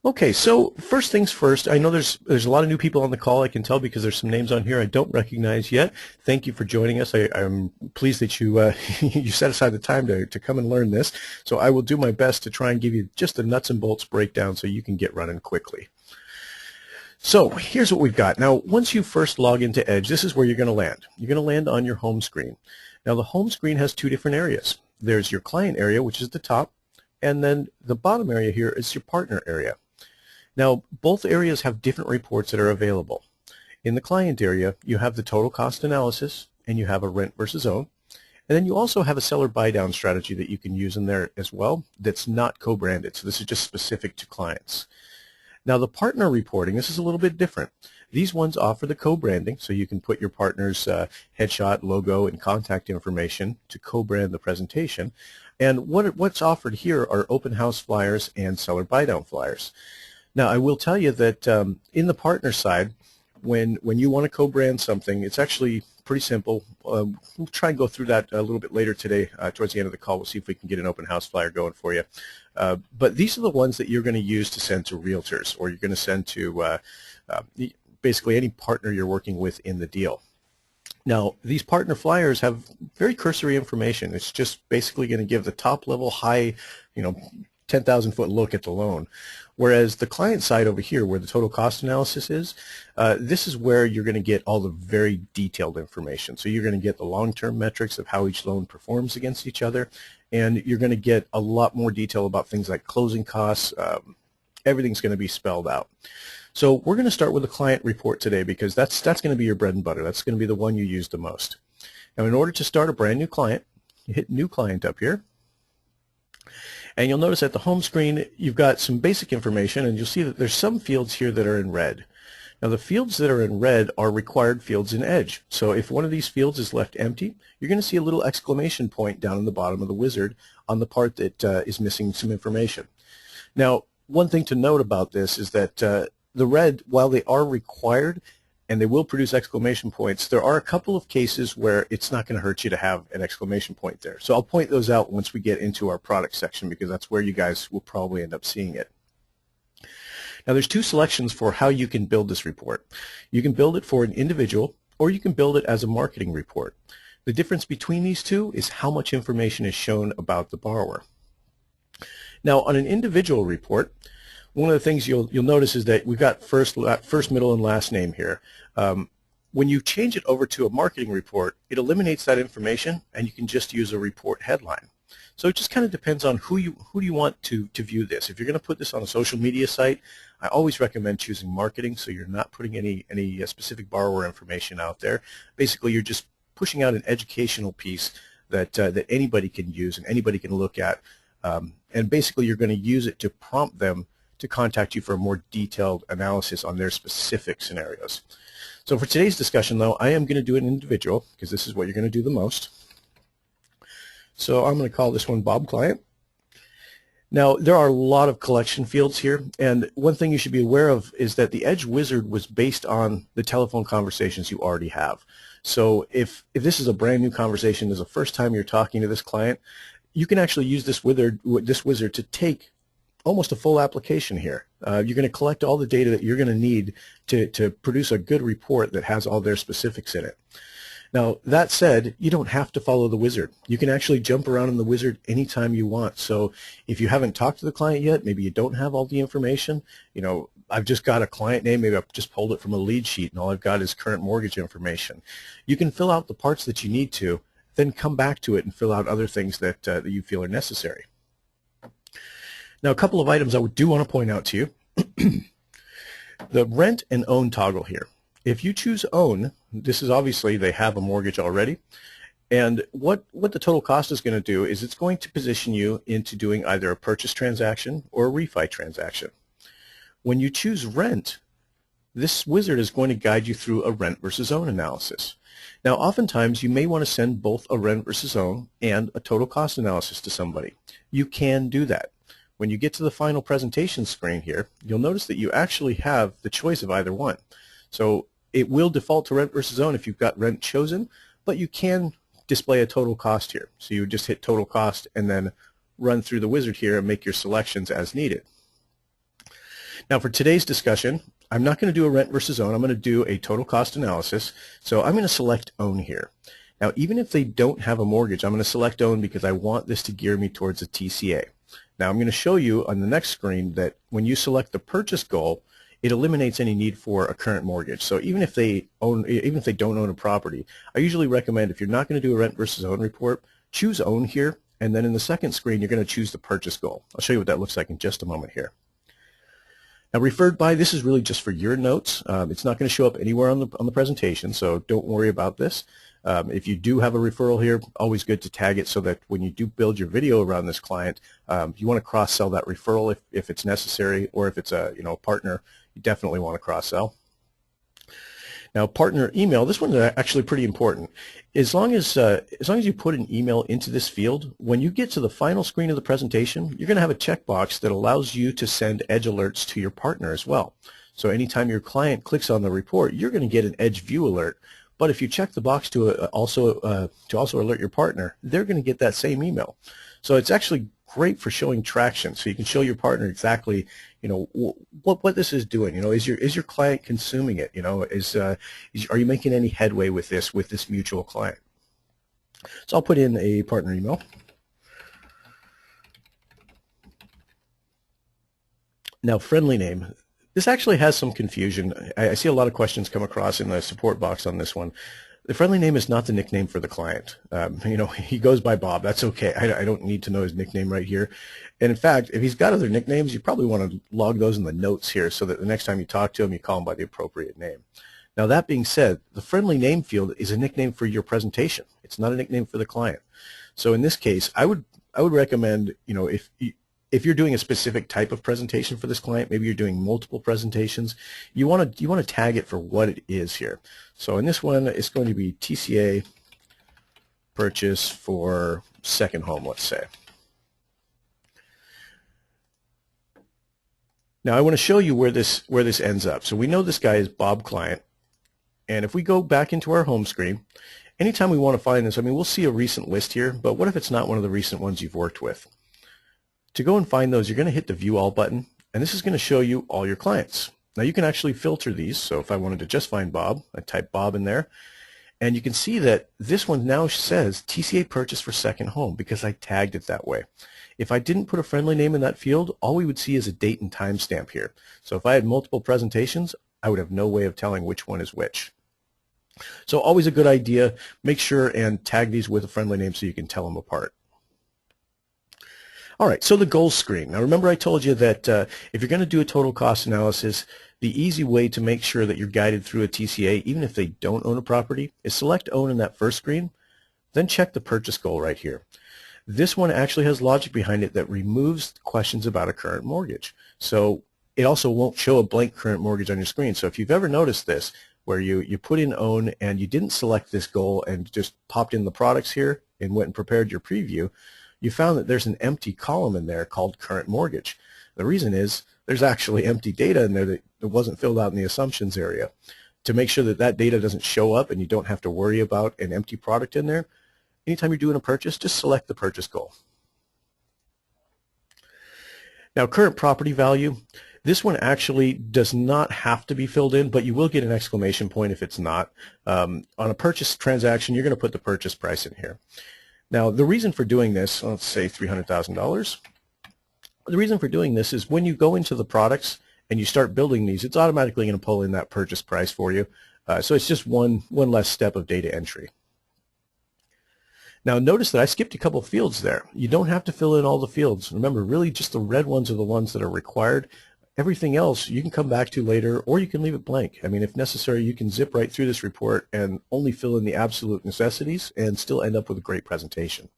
Okay, so first things first, I know there's a lot of new people on the call. I can tell because there's some names on here I don't recognize yet. Thank you for joining us. I'm pleased that you you set aside the time to come and learn this. So I will do my best to try and give you just a nuts and bolts breakdown so you can get running quickly. So here's what we've got. Now, once you first log into Edge, this is where you're going to land. You're going to land on your home screen. Now, the home screen has two different areas. There's your client area, which is the top, and then the bottom area here is your partner area. Now, both areas have different reports that are available. In the client area, you have the total cost analysis, and you have a rent versus own. And then you also have a seller buy-down strategy that you can use in there as well that's not co-branded. So this is just specific to clients. Now, the partner reporting, this is a little bit different. These ones offer the co-branding, so you can put your partner's headshot, logo, and contact information to co-brand the presentation. And what's offered here are open house flyers and seller buy-down flyers. Now, I will tell you that in the partner side, when you want to co-brand something, it's actually pretty simple. We'll try and go through that a little bit later today. Towards the end of the call, we'll see if we can get an open house flyer going for you. But these are the ones that you're going to use to send to realtors, or you're going to send to basically any partner you're working with in the deal. Now, these partner flyers have very cursory information. It's just basically going to give the top level high, 10,000 foot look at the loan. Whereas the client side over here, where the total cost analysis is, this is where you're going to get all the very detailed information. So you're going to get the long-term metrics of how each loan performs against each other, and you're going to get a lot more detail about things like closing costs. Everything's going to be spelled out. So we're going to start with the client report today because that's going to be your bread and butter. That's going to be the one you use the most. Now, in order to start a brand new client, you hit New Client up here. And you'll notice at the home screen, you've got some basic information, and you'll see that there's some fields here that are in red. Now, the fields that are in red are required fields in Edge. So if one of these fields is left empty, you're going to see a little exclamation point down in the bottom of the wizard on the part that is missing some information. Now, one thing to note about this is that the red, while they are required, and they will produce exclamation points, there are a couple of cases where it's not going to hurt you to have an exclamation point there. So I'll point those out once we get into our product section because that's where you guys will probably end up seeing it. Now, there's two selections for how you can build this report. You can build it for an individual, or you can build it as a marketing report. The difference between these two is how much information is shown about the borrower. Now, on an individual report, one of the things you'll notice is that we've got first, middle, and last name here. When you change it over to a marketing report, it eliminates that information, and you can just use a report headline. So it just kind of depends on who do you want to view this. If you're going to put this on a social media site, I always recommend choosing marketing, so you're not putting any specific borrower information out there. Basically, you're just pushing out an educational piece that anybody can use and anybody can look at, and basically you're going to use it to prompt them to contact you for a more detailed analysis on their specific scenarios. So for today's discussion, though, I am going to do an individual because this is what you're going to do the most. So I'm going to call this one Bob Client. Now, there are a lot of collection fields here, and one thing you should be aware of is that the Edge Wizard was based on the telephone conversations you already have. So if this is a brand new conversation, this is the first time you're talking to this client, you can actually use this wizard to take almost a full application here. You're going to collect all the data that you're going to need to produce a good report that has all their specifics in it. Now, that said, you don't have to follow the wizard. You can actually jump around in the wizard anytime you want. So if you haven't talked to the client yet, maybe you don't have all the information, I've just got a client name, maybe I've just pulled it from a lead sheet and all I've got is current mortgage information. You can fill out the parts that you need to, then come back to it and fill out other things that you feel are necessary. Now, a couple of items I do want to point out to you. The rent and own toggle here. If you choose own, this is obviously they have a mortgage already. And what the total cost is going to do is it's going to position you into doing either a purchase transaction or a refi transaction. When you choose rent, this wizard is going to guide you through a rent versus own analysis. Now, oftentimes you may want to send both a rent versus own and a total cost analysis to somebody. You can do that. When you get to the final presentation screen here, you'll notice that you actually have the choice of either one. So it will default to rent versus own if you've got rent chosen, but you can display a total cost here. So you just hit total cost and then run through the wizard here and make your selections as needed. Now for today's discussion, I'm not going to do a rent versus own. I'm going to do a total cost analysis. So I'm going to select own here. Now even if they don't have a mortgage, I'm going to select own because I want this to gear me towards a TCA. Now I'm going to show you on the next screen that when you select the purchase goal, it eliminates any need for a current mortgage. So even if they don't own a property, I usually recommend, if you're not going to do a rent versus own report, choose own here, and then in the second screen you're going to choose the purchase goal. I'll show you what that looks like in just a moment here. Now referred by, this is really just for your notes. It's not going to show up anywhere on the presentation, so don't worry about this. If you do have a referral here, always good to tag it so that when you do build your video around this client, you want to cross-sell that referral if it's necessary, or if it's a partner, you definitely want to cross-sell. Now partner email, this one's actually pretty important. As long as you put an email into this field, when you get to the final screen of the presentation, you're going to have a checkbox that allows you to send Edge alerts to your partner as well. So anytime your client clicks on the report, you're going to get an Edge view alert. But if you check the box to also alert your partner, they're going to get that same email. So it's actually great for showing traction. So you can show your partner exactly, what this is doing. Is your client consuming it? Are you making any headway with this mutual client? So I'll put in a partner email. Now friendly name. This actually has some confusion. I see a lot of questions come across in the support box on this one. The friendly name is not the nickname for the client. He goes by Bob. That's okay. I don't need to know his nickname right here. And in fact, if he's got other nicknames, you probably want to log those in the notes here so that the next time you talk to him, you call him by the appropriate name. Now that being said, the friendly name field is a nickname for your presentation. It's not a nickname for the client. So in this case, I would recommend, if you're doing a specific type of presentation for this client, maybe you're doing multiple presentations, you want to tag it for what it is here. So in this one, it's going to be TCA purchase for second home, let's say. Now I want to show you where this ends up. So we know this guy is Bob client, and if we go back into our home screen, anytime we want to find this, we'll see a recent list here, but what if it's not one of the recent ones you've worked with? To go and find those, you're going to hit the View All button, and this is going to show you all your clients. Now you can actually filter these, so if I wanted to just find Bob, I type Bob in there, and you can see that this one now says TCA purchase for second home because I tagged it that way. If I didn't put a friendly name in that field, all we would see is a date and time stamp here. So if I had multiple presentations, I would have no way of telling which one is which. So always a good idea, make sure and tag these with a friendly name so you can tell them apart. All right, so the goals screen. Now remember I told you that if you're going to do a total cost analysis, the easy way to make sure that you're guided through a TCA, even if they don't own a property, is select own in that first screen, then check the purchase goal right here. This one actually has logic behind it that removes questions about a current mortgage. So it also won't show a blank current mortgage on your screen. So if you've ever noticed this, where you put in own and you didn't select this goal and just popped in the products here and went and prepared your preview, you found that there's an empty column in there called current mortgage. The reason is there's actually empty data in there that wasn't filled out in the assumptions area. To make sure that that data doesn't show up and you don't have to worry about an empty product in there, anytime you're doing a purchase, just select the purchase goal. Now current property value, this one actually does not have to be filled in, but you will get an exclamation point if it's not. On a purchase transaction, you're going to put the purchase price in here. Now, the reason for doing this, let's say $300,000. The reason for doing this is when you go into the products and you start building these, it's automatically going to pull in that purchase price for you. So it's just one less step of data entry. Now, notice that I skipped a couple fields there. You don't have to fill in all the fields. Remember, really just the red ones are the ones that are required. Everything else you can come back to later, or you can leave it blank. If necessary, you can zip right through this report and only fill in the absolute necessities and still end up with a great presentation.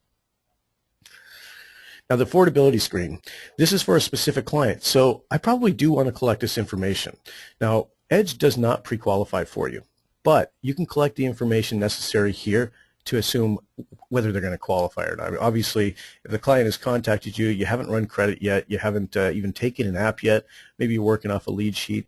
Now, the affordability screen. This is for a specific client, so I probably do want to collect this information. Now, Edge does not pre-qualify for you, but you can collect the information necessary here to assume whether they're going to qualify or not. Obviously, if the client has contacted you, you haven't run credit yet, you haven't even taken an app yet, maybe you're working off a lead sheet,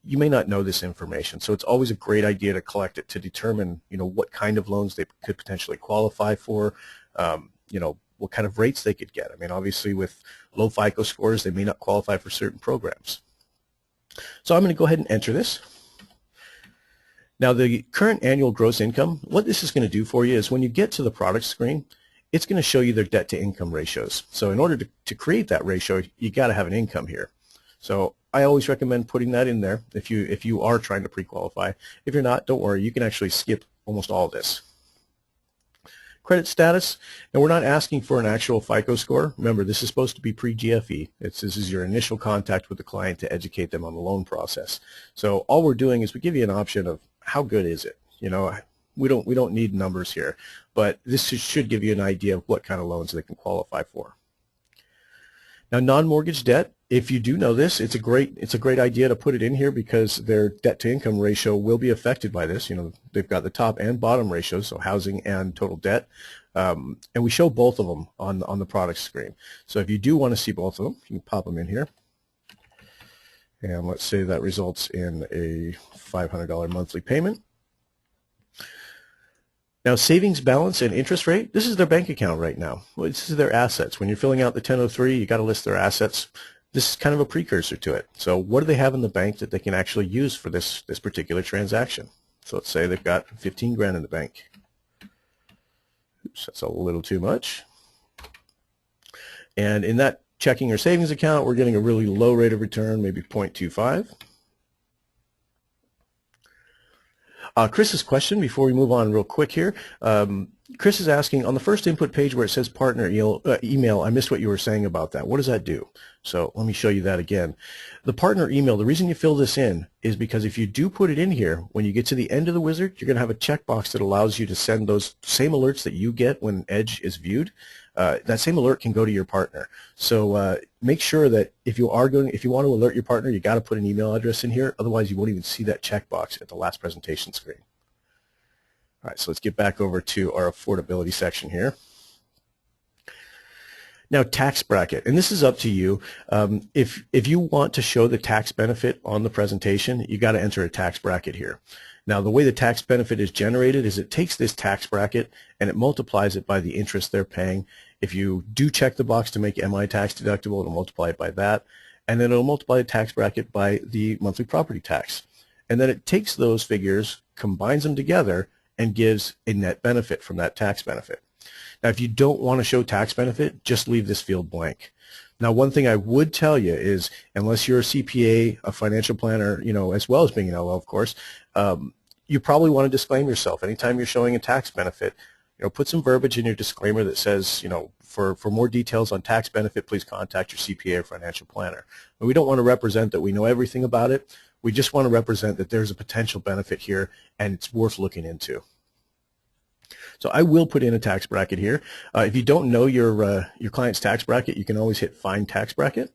you may not know this information. So it's always a great idea to collect it to determine, what kind of loans they could potentially qualify for, what kind of rates they could get. Obviously with low FICO scores, they may not qualify for certain programs. So I'm going to go ahead and enter this. Now the current annual gross income, what this is going to do for you is when you get to the product screen, it's going to show you their debt to income ratios. So in order to create that ratio, you got to have an income here. So I always recommend putting that in there if you are trying to pre-qualify. If you're not, don't worry, you can actually skip almost all of this. Credit status, and we're not asking for an actual FICO score. Remember, this is supposed to be pre-GFE. This is your initial contact with the client to educate them on the loan process. So all we're doing is we give you an option of how good is it. You know, we don't need numbers here, but this should give you an idea of what kind of loans they can qualify for. Now, non-mortgage debt, if you do know this, it's a great idea to put it in here because their debt to income ratio will be affected by this. You know, they've got the top and bottom ratios, so housing and total debt, and we show both of them on the product screen. So if you do want to see both of them, you can pop them in here. And let's say that results in a $500 monthly payment. Now, savings balance and interest rate, this is their bank account right now. Well, this is their assets. When you're filling out the 1003, you got to list their assets. This is kind of a precursor to it. So what do they have in the bank that they can actually use for this particular transaction? So let's say they've got 15 grand in the bank. Oops, that's a little too much. And in that checking or savings account, we're getting a really low rate of return, maybe 0.25. Chris's question, before we move on real quick here, Chris is asking, on the first input page where it says partner email, I missed what you were saying about that. What does that do? So let me show you that again. The partner email, the reason you fill this in is because if you do put it in here, when you get to the end of the wizard, you're going to have a checkbox that allows you to send those same alerts that you get when Edge is viewed. That same alert can go to your partner. So make sure that if you want to alert your partner, you got to put an email address in here. Otherwise, you won't even see that checkbox at the last presentation screen. All right, so let's get back over to our affordability section here. Now, tax bracket, and this is up to you. If you want to show the tax benefit on the presentation, you got to enter a tax bracket here. Now, the way the tax benefit is generated is it takes this tax bracket and it multiplies it by the interest they're paying. If you do check the box to make MI tax deductible, it'll multiply it by that, and then it'll multiply the tax bracket by the monthly property tax. And then it takes those figures, combines them together, and gives a net benefit from that tax benefit. Now, if you don't want to show tax benefit, just leave this field blank. Now, one thing I would tell you is, unless you're a CPA, a financial planner, you know, as well as being an LL, of course, you probably want to disclaim yourself. Anytime you're showing a tax benefit, you know, put some verbiage in your disclaimer that says, you know, for more details on tax benefit, please contact your CPA or financial planner. But we don't want to represent that we know everything about it. We just want to represent that there's a potential benefit here and it's worth looking into. So I will put in a tax bracket here. If you don't know your client's tax bracket, you can always hit Find Tax Bracket.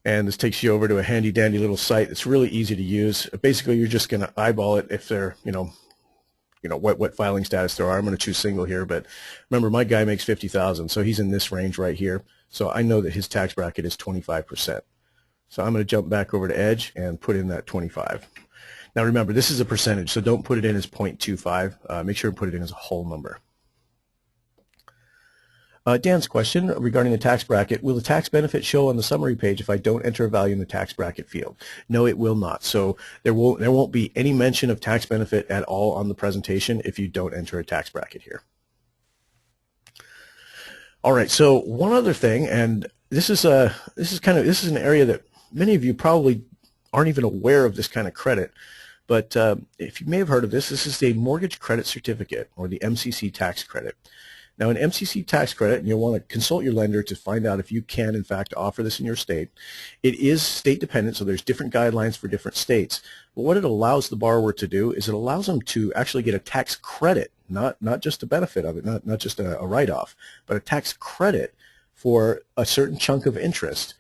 And this takes you over to a handy dandy little site. It's really easy to use. Basically, you're just going to eyeball it if they're, you know what filing status there are. I'm going to choose single here, but remember, my guy makes $50,000, so he's in this range right here. So I know that his tax bracket is 25%. So I'm going to jump back over to Edge and put in that 25. Now remember, this is a percentage, so don't put it in as 0.25. Make sure to put it in as a whole number. Dan's question regarding the tax bracket, will the tax benefit show on the summary page if I don't enter a value in the tax bracket field? No, it will not. So there won't be any mention of tax benefit at all on the presentation if you don't enter a tax bracket here. All right, so one other thing, and this is an area that many of you probably aren't even aware of this kind of credit, but if you may have heard of this, this is a mortgage credit certificate, or the MCC tax credit. Now, an MCC tax credit, and you'll want to consult your lender to find out if you can, in fact, offer this in your state. It is state dependent, so there's different guidelines for different states. But what it allows the borrower to do is it allows them to actually get a tax credit, not just a benefit of it, not just a write-off, but a tax credit for a certain chunk of interest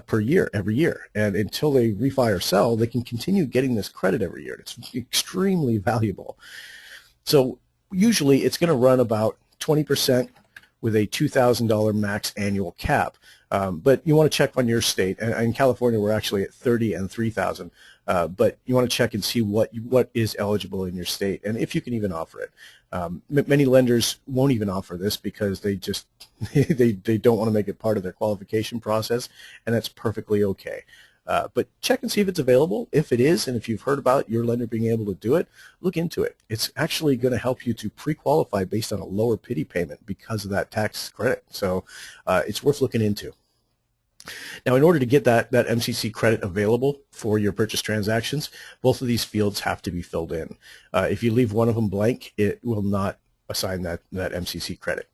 per year, every year. And until they refi or sell, they can continue getting this credit every year. It's extremely valuable. So usually it's going to run about 20% with a $2,000 max annual cap. But you want to check on your state. And in California, we're actually at 30 and 3,000. But you want to check and see what is eligible in your state and if you can even offer it. Many lenders won't even offer this because they just they don't want to make it part of their qualification process, and that's perfectly okay. But check and see if it's available. If it is, and if you've heard about your lender being able to do it, look into it. It's actually going to help you to pre-qualify based on a lower pity payment because of that tax credit. So it's worth looking into. Now, in order to get that MCC credit available for your purchase transactions, both of these fields have to be filled in. If you leave one of them blank, it will not assign that MCC credit.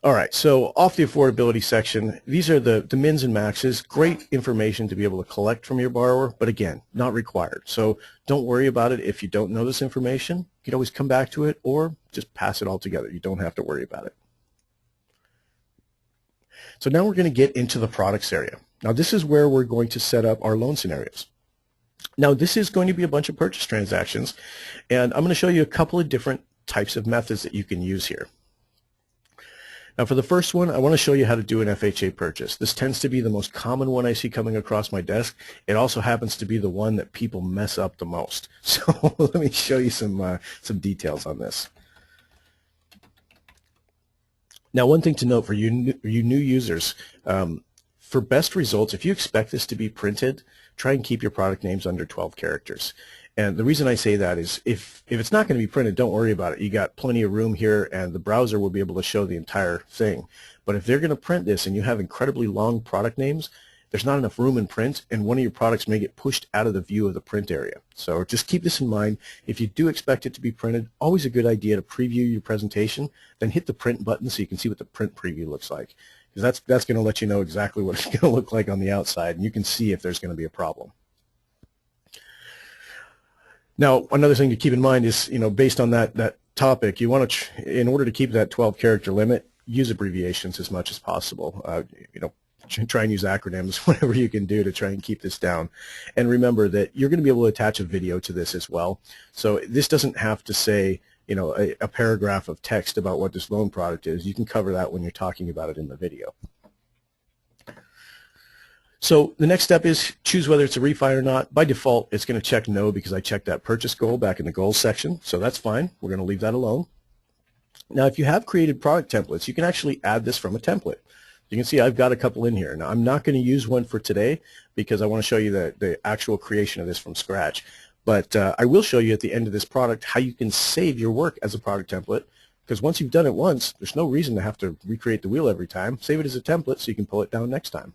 All right, so off the affordability section, these are the mins and maxes. Great information to be able to collect from your borrower, but again, not required. So don't worry about it if you don't know this information. You can always come back to it or just pass it all together. You don't have to worry about it. So now we're going to get into the products area. Now this is where we're going to set up our loan scenarios. Now this is going to be a bunch of purchase transactions, and I'm going to show you a couple of different types of methods that you can use here. Now for the first one, I want to show you how to do an FHA purchase. This tends to be the most common one I see coming across my desk. It also happens to be the one that people mess up the most. So let me show you some details on this. Now one thing to note for you new users, for best results, if you expect this to be printed, try and keep your product names under 12 characters. And the reason I say that is if it's not going to be printed, don't worry about it. You got plenty of room here, and the browser will be able to show the entire thing. But if they're going to print this and you have incredibly long product names, there's not enough room in print, and one of your products may get pushed out of the view of the print area. So just keep this in mind. If you do expect it to be printed, always a good idea to preview your presentation, then hit the print button so you can see what the print preview looks like. Because that's going to let you know exactly what it's going to look like on the outside, and you can see if there's going to be a problem. Now, another thing to keep in mind is, based on that topic, you want to, in order to keep that 12-character limit, use abbreviations as much as possible. Try and use acronyms, whatever you can do to try and keep this down. And remember that you're going to be able to attach a video to this as well. So this doesn't have to say, a paragraph of text about what this loan product is. You can cover that when you're talking about it in the video. So the next step is choose whether it's a refi or not. By default, it's going to check no because I checked that purchase goal back in the goals section. So that's fine. We're going to leave that alone. Now, if you have created product templates, you can actually add this from a template. You can see I've got a couple in here. Now, I'm not going to use one for today because I want to show you the actual creation of this from scratch. But I will show you at the end of this product how you can save your work as a product template, because once you've done it once, there's no reason to have to recreate the wheel every time. Save it as a template so you can pull it down next time.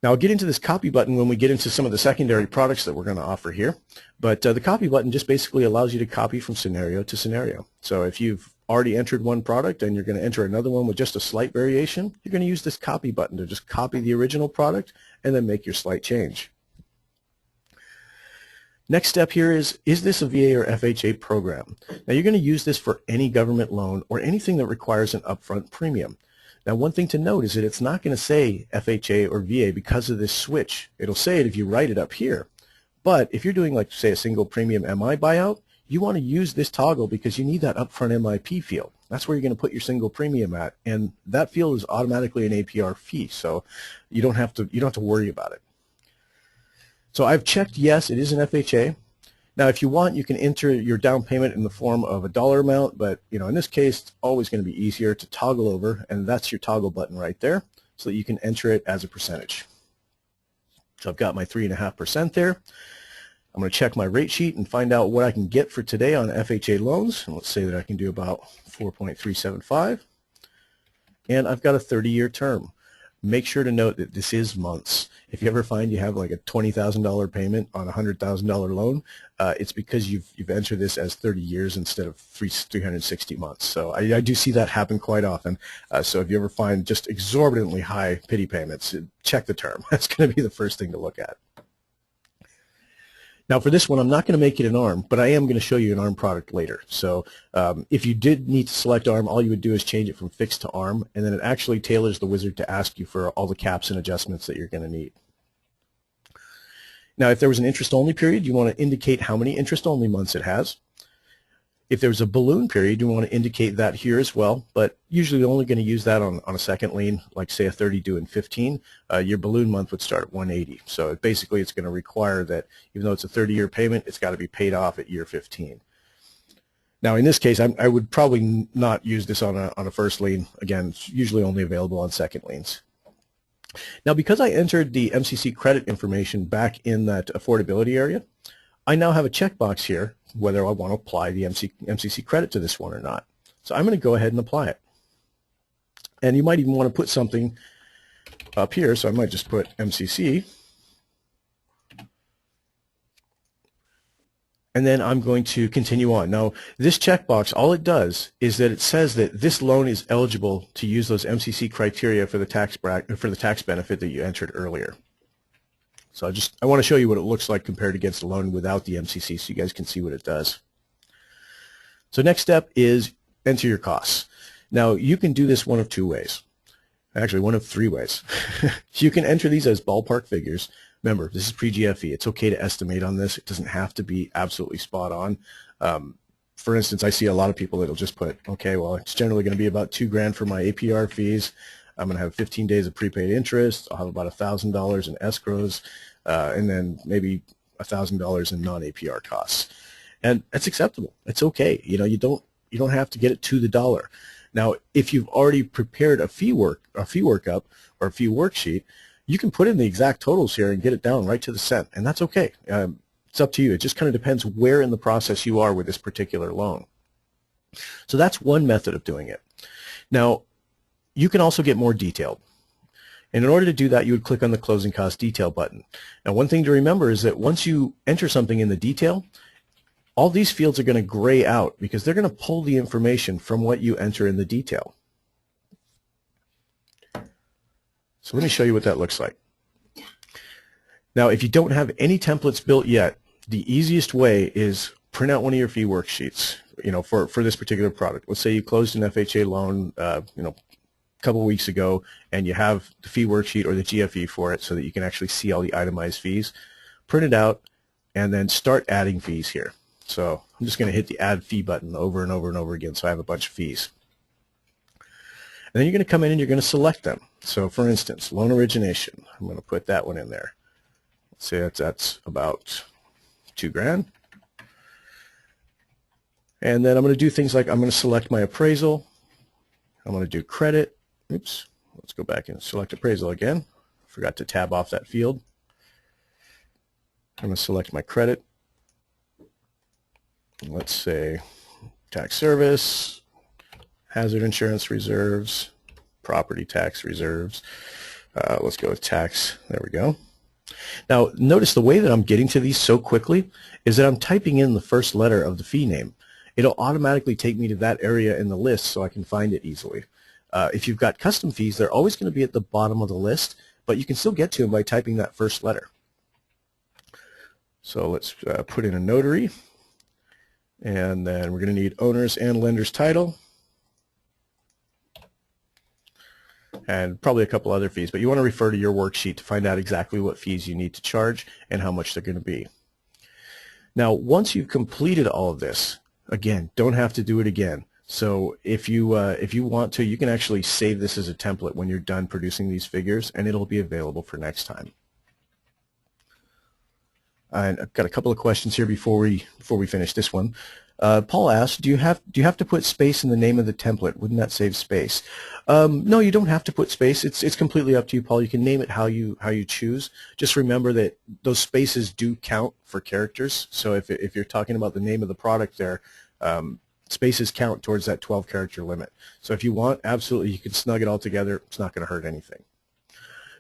Now, I'll get into this copy button when we get into some of the secondary products that we're going to offer here. But the copy button just basically allows you to copy from scenario to scenario. So if you've already entered one product and you're going to enter another one with just a slight variation, you're going to use this copy button to just copy the original product and then make your slight change. Next step here is this a VA or FHA program? Now, you're going to use this for any government loan or anything that requires an upfront premium. Now, one thing to note is that it's not going to say FHA or VA because of this switch. It'll say it if you write it up here. But if you're doing, like, say, a single premium MI buyout, you want to use this toggle because you need that upfront MIP field. That's where you're going to put your single premium at, and that field is automatically an APR fee, so you don't have to worry about it. So I've checked yes, it is an FHA. Now, if you want, you can enter your down payment in the form of a dollar amount, but in this case, it's always going to be easier to toggle over, and that's your toggle button right there, so that you can enter it as a percentage. So I've got my 3.5% there. I'm going to check my rate sheet and find out what I can get for today on FHA loans, and let's say that I can do about 4.375, and I've got a 30-year term. Make sure to note that this is months. If you ever find you have like a $20,000 payment on a $100,000 loan, it's because you've entered this as 30 years instead of 360 months. So I do see that happen quite often. So if you ever find just exorbitantly high pity payments, check the term. That's going to be the first thing to look at. Now for this one, I'm not going to make it an ARM, but I am going to show you an ARM product later. So if you did need to select ARM, all you would do is change it from fixed to ARM, and then it actually tailors the wizard to ask you for all the caps and adjustments that you're going to need. Now if there was an interest-only period, you want to indicate how many interest-only months it has. If there's a balloon period, you want to indicate that here as well, but usually you're only going to use that on a second lien, like say a 30 due in 15. Your balloon month would start at 180. So basically it's going to require that even though it's a 30-year payment, it's got to be paid off at year 15. Now, in this case, I would probably not use this on a first lien. Again, it's usually only available on second liens. Now, because I entered the MCC credit information back in that affordability area, I now have a checkbox here whether I want to apply the MCC credit to this one or not. So I'm going to go ahead and apply it. And you might even want to put something up here, so I might just put MCC. And then I'm going to continue on. Now, this checkbox, all it does is that it says that this loan is eligible to use those MCC criteria for the tax benefit that you entered earlier. So I want to show you what it looks like compared against a loan without the MCC so you guys can see what it does. So next step is enter your costs. Now, you can do this one of two ways. Actually, one of three ways. You can enter these as ballpark figures. Remember, this is pre-GFE. It's okay to estimate on this. It doesn't have to be absolutely spot on. For instance, I see a lot of people that'll just put, okay, well, it's generally going to be about $2,000 for my APR fees. I'm going to have 15 days of prepaid interest. I'll have about $1,000 in escrows, and then maybe $1,000 in non-APR costs. And that's acceptable. It's okay. You know, you don't have to get it to the dollar. Now, if you've already prepared a fee workup or a fee worksheet, you can put in the exact totals here and get it down right to the cent, and that's okay. It's up to you. It just kind of depends where in the process you are with this particular loan. So that's one method of doing it. Now, you can also get more detailed. And in order to do that, you would click on the closing cost detail button. Now, one thing to remember is that once you enter something in the detail, all these fields are going to gray out because they're going to pull the information from what you enter in the detail. So let me show you what that looks like. Now, if you don't have any templates built yet, the easiest way is print out one of your fee worksheets, you know, for this particular product. Let's say you closed an FHA loan, you know, a couple of weeks ago, and you have the fee worksheet or the GFE for it so that you can actually see all the itemized fees. Print it out, and then start adding fees here. So I'm just going to hit the add fee button over and over and over again so I have a bunch of fees. And then you're going to come in and you're going to select them. So for instance, loan origination, I'm going to put that one in there. Let's say that's about $2,000. And then I'm going to do things like I'm going to select my appraisal. I'm going to do credit. Oops, let's go back and select appraisal again. Forgot to tab off that field. I'm going to select my credit. Let's say tax service, hazard insurance reserves, property tax reserves. Let's go with tax. There we go. Now, notice the way that I'm getting to these so quickly is that I'm typing in the first letter of the fee name. It'll automatically take me to that area in the list so I can find it easily. If you've got custom fees, they're always going to be at the bottom of the list, but you can still get to them by typing that first letter. So let's put in a notary, and then we're going to need owner's and lender's title, and probably a couple other fees, but you want to refer to your worksheet to find out exactly what fees you need to charge and how much they're going to be. Now, once you've completed all of this, again, don't have to do it again. So if you want to, you can actually save this as a template when you're done producing these figures, and it'll be available for next time. And I've got a couple of questions here before we finish this one. Paul asked, do you have to put space in the name of the template? Wouldn't that save space? No, you don't have to put space. It's completely up to you, Paul. You can name it how you choose. Just remember that those spaces do count for characters. So if you're talking about the name of the product there, spaces count towards that 12-character limit. So if you want, absolutely, you can snug it all together. It's not going to hurt anything.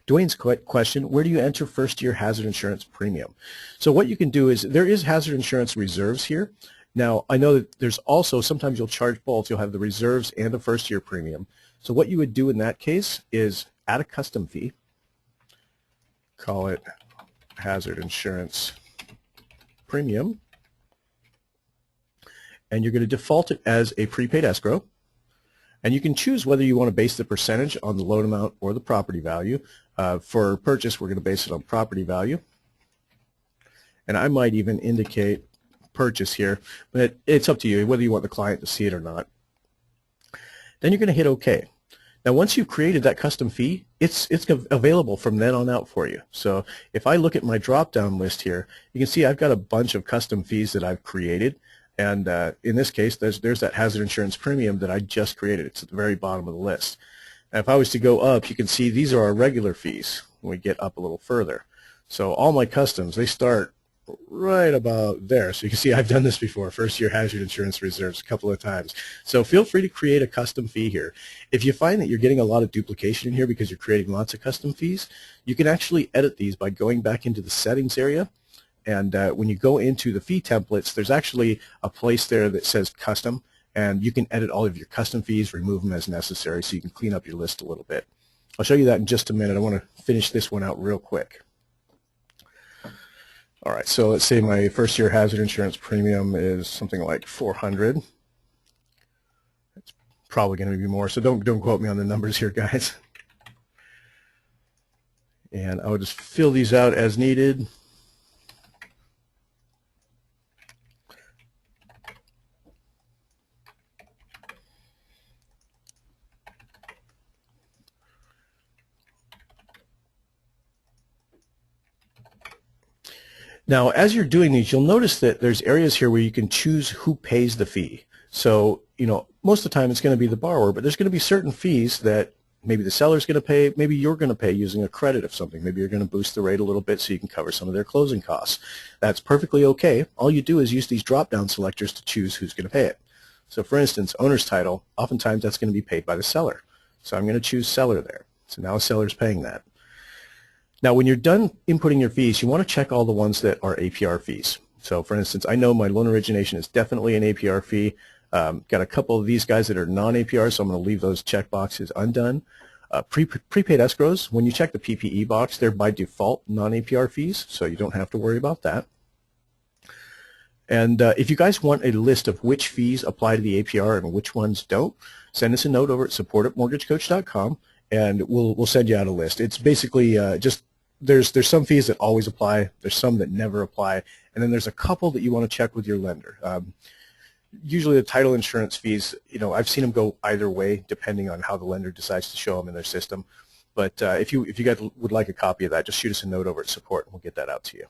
Dwayne's question, where do you enter first-year hazard insurance premium? So what you can do is there is hazard insurance reserves here. Now, I know that there's also, sometimes you'll charge both. You'll have the reserves and a first-year premium. So what you would do in that case is add a custom fee, call it hazard insurance premium, and you're going to default it as a prepaid escrow. And you can choose whether you want to base the percentage on the loan amount or the property value. For purchase, we're going to base it on property value. And I might even indicate purchase here, but it's up to you whether you want the client to see it or not. Then you're going to hit OK. Now, once you've created that custom fee, it's available from then on out for you. So if I look at my drop-down list here, you can see I've got a bunch of custom fees that I've created. And in this case, there's that hazard insurance premium that I just created. It's at the very bottom of the list. And if I was to go up, you can see these are our regular fees when we get up a little further. So all my customs, they start right about there. So you can see I've done this before, first year hazard insurance reserves a couple of times. So feel free to create a custom fee here. If you find that you're getting a lot of duplication in here because you're creating lots of custom fees, you can actually edit these by going back into the settings area. And when you go into the fee templates, there's actually a place there that says custom, and you can edit all of your custom fees, remove them as necessary, so you can clean up your list a little bit. I'll show you that in just a minute. I want to finish this one out real quick. All right, so let's say my first year hazard insurance premium is something like $400. It's probably going to be more, so don't quote me on the numbers here, guys. And I would just fill these out as needed. Now, as you're doing these, you'll notice that there's areas here where you can choose who pays the fee. So, most of the time it's going to be the borrower, but there's going to be certain fees that maybe the seller's going to pay, maybe you're going to pay using a credit of something. Maybe you're going to boost the rate a little bit so you can cover some of their closing costs. That's perfectly okay. All you do is use these drop-down selectors to choose who's going to pay it. So, for instance, owner's title, oftentimes that's going to be paid by the seller. So I'm going to choose seller there. So now a seller's paying that. Now, when you're done inputting your fees, you want to check all the ones that are APR fees. So, for instance, I know my loan origination is definitely an APR fee. Got a couple of these guys that are non-APR, so I'm going to leave those check boxes undone. Prepaid escrows, when you check the PPE box, they're by default non-APR fees, so you don't have to worry about that. And if you guys want a list of which fees apply to the APR and which ones don't, send us a note over at support@mortgagecoach.com, and we'll send you out a list. It's basically just there's some fees that always apply, there's some that never apply, and then there's a couple that you want to check with your lender. Usually the title insurance fees, I've seen them go either way depending on how the lender decides to show them in their system. But if you guys would like a copy of that, just shoot us a note over at support and we'll get that out to you.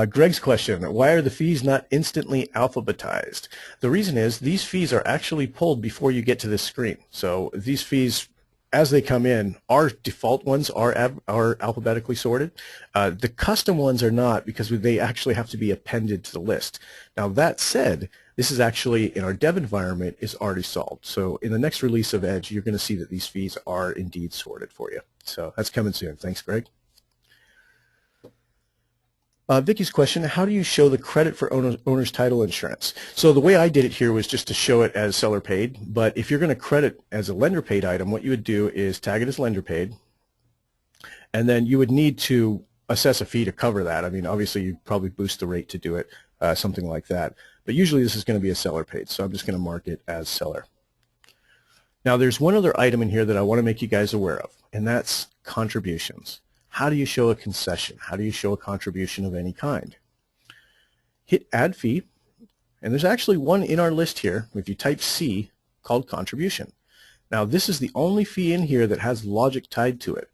Greg's question, why are the fees not instantly alphabetized? The reason is these fees are actually pulled before you get to this screen. So these fees, as they come in, our default ones are alphabetically sorted. The custom ones are not because they actually have to be appended to the list. Now that said, this is actually, in our dev environment, is already solved. So in the next release of Edge, you're going to see that these fees are indeed sorted for you. So that's coming soon. Thanks, Greg. Vicky's question, how do you show the credit for owner's title insurance? So the way I did it here was just to show it as seller paid, but if you're going to credit as a lender paid item, what you would do is tag it as lender paid, and then you would need to assess a fee to cover that. I mean, obviously you'd probably boost the rate to do it, something like that, but usually this is going to be a seller paid, so I'm just going to mark it as seller. Now there's one other item in here that I want to make you guys aware of, and that's contributions. How do you show a concession? How do you show a contribution of any kind? Hit Add Fee, and there's actually one in our list here, if you type C, called Contribution. Now this is the only fee in here that has logic tied to it.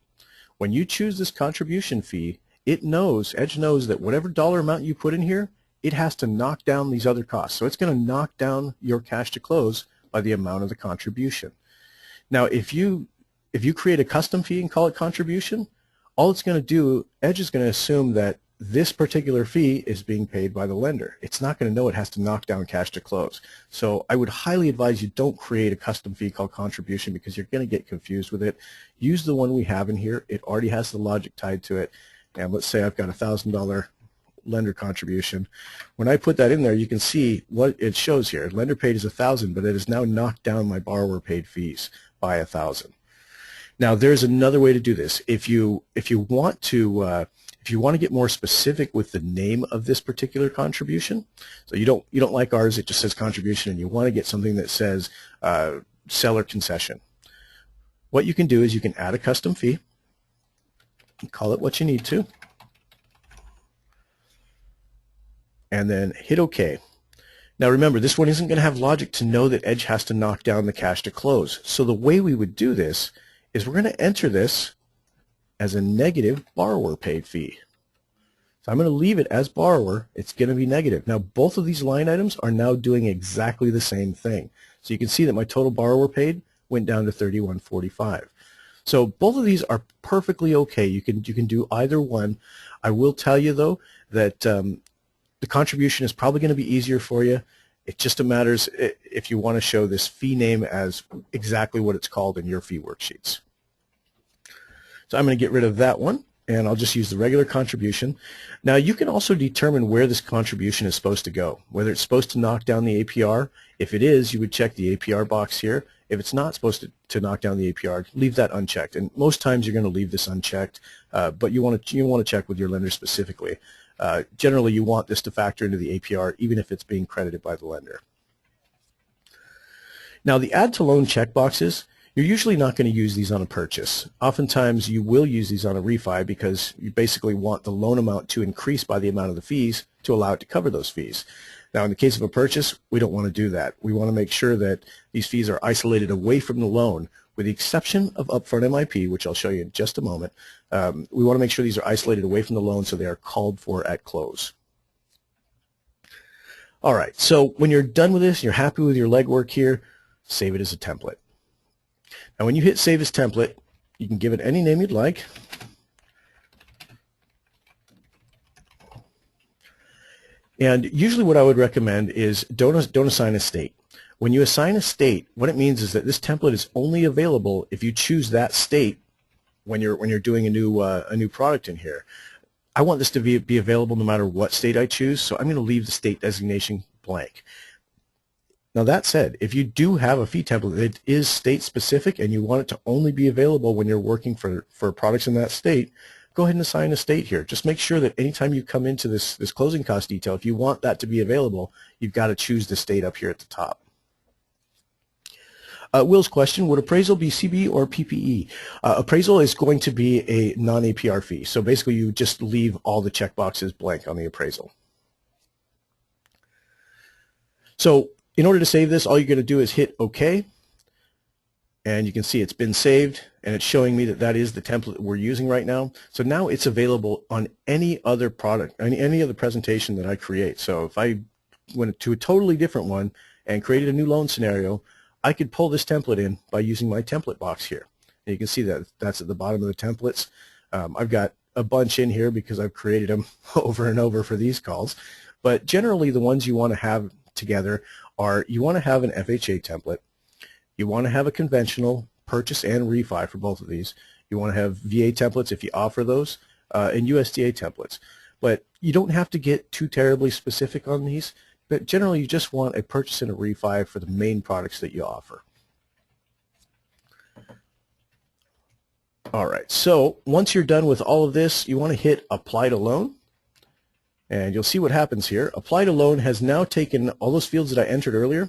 When you choose this contribution fee, Edge knows that whatever dollar amount you put in here, it has to knock down these other costs. So it's going to knock down your cash to close by the amount of the contribution. Now if you create a custom fee and call it contribution, all it's going to do, Edge is going to assume that this particular fee is being paid by the lender. It's not going to know it has to knock down cash to close. So I would highly advise you don't create a custom fee called contribution because you're going to get confused with it. Use the one we have in here. It already has the logic tied to it. And let's say I've got a $1,000 lender contribution. When I put that in there, you can see what it shows here. Lender paid is $1,000, but it has now knocked down my borrower paid fees by $1,000. Now there's another way to do this. If you want to get more specific with the name of this particular contribution, so you don't like ours, it just says contribution, and you want to get something that says seller concession. What you can do is you can add a custom fee, call it what you need to, and then hit OK. Now remember, this one isn't going to have logic to know that Edge has to knock down the cash to close. So the way we would do this is we're going to enter this as a negative borrower paid fee. So I'm going to leave it as borrower. It's going to be negative. Now both of these line items are now doing exactly the same thing. So you can see that my total borrower paid went down to $31.45. So both of these are perfectly okay. You can do either one. I will tell you though that the contribution is probably going to be easier for you. It just matters if you want to show this fee name as exactly what it's called in your fee worksheets. So I'm going to get rid of that one, and I'll just use the regular contribution. Now you can also determine where this contribution is supposed to go, whether it's supposed to knock down the APR. If it is, you would check the APR box here. If it's not supposed to knock down the APR, leave that unchecked. And most times you're going to leave this unchecked, but you want to check with your lender specifically. Generally, you want this to factor into the APR, even if it's being credited by the lender. Now, the add to loan checkboxes, you're usually not going to use these on a purchase. Oftentimes, you will use these on a refi because you basically want the loan amount to increase by the amount of the fees to allow it to cover those fees. Now, in the case of a purchase, we don't want to do that. We want to make sure that these fees are isolated away from the loan, with the exception of upfront MIP, which I'll show you in just a moment. We want to make sure these are isolated away from the loan so they are called for at close. All right, so when you're done with this, you're happy with your legwork here, save it as a template. Now, when you hit Save as Template, you can give it any name you'd like. And usually what I would recommend is don't assign a state. When you assign a state, what it means is that this template is only available if you choose that state when you're doing a new product in here. I want this to be available no matter what state I choose, so I'm going to leave the state designation blank. Now that said, if you do have a fee template that is state specific and you want it to only be available when you're working for products in that state, go ahead and assign a state here. Just make sure that anytime you come into this closing cost detail, if you want that to be available, you've got to choose the state up here at the top. Will's question, would appraisal be CB or PPE? Appraisal is going to be a non-APR fee. So basically you just leave all the checkboxes blank on the appraisal. So in order to save this, all you're going to do is hit OK. And you can see it's been saved, and it's showing me that is the template we're using right now. So now it's available on any other product, any other presentation that I create. So if I went to a totally different one and created a new loan scenario, I could pull this template in by using my template box here. And you can see that that's at the bottom of the templates. I've got a bunch in here because I've created them over and over for these calls. But generally the ones you want to have together are, you want to have an FHA template. You want to have a conventional purchase and refi for both of these. You want to have VA templates if you offer those, and USDA templates. But you don't have to get too terribly specific on these. But generally, you just want a purchase and a refi for the main products that you offer. All right, so once you're done with all of this, you want to hit Apply to Loan. And you'll see what happens here. Apply to Loan has now taken all those fields that I entered earlier.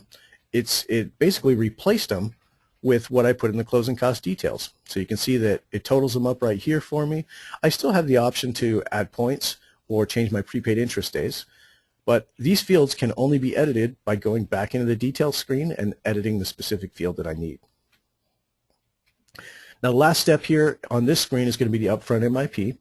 It basically replaced them with what I put in the closing cost details. So you can see that it totals them up right here for me. I still have the option to add points or change my prepaid interest days. But these fields can only be edited by going back into the details screen and editing the specific field that I need. Now the last step here on this screen is going to be the upfront MIP.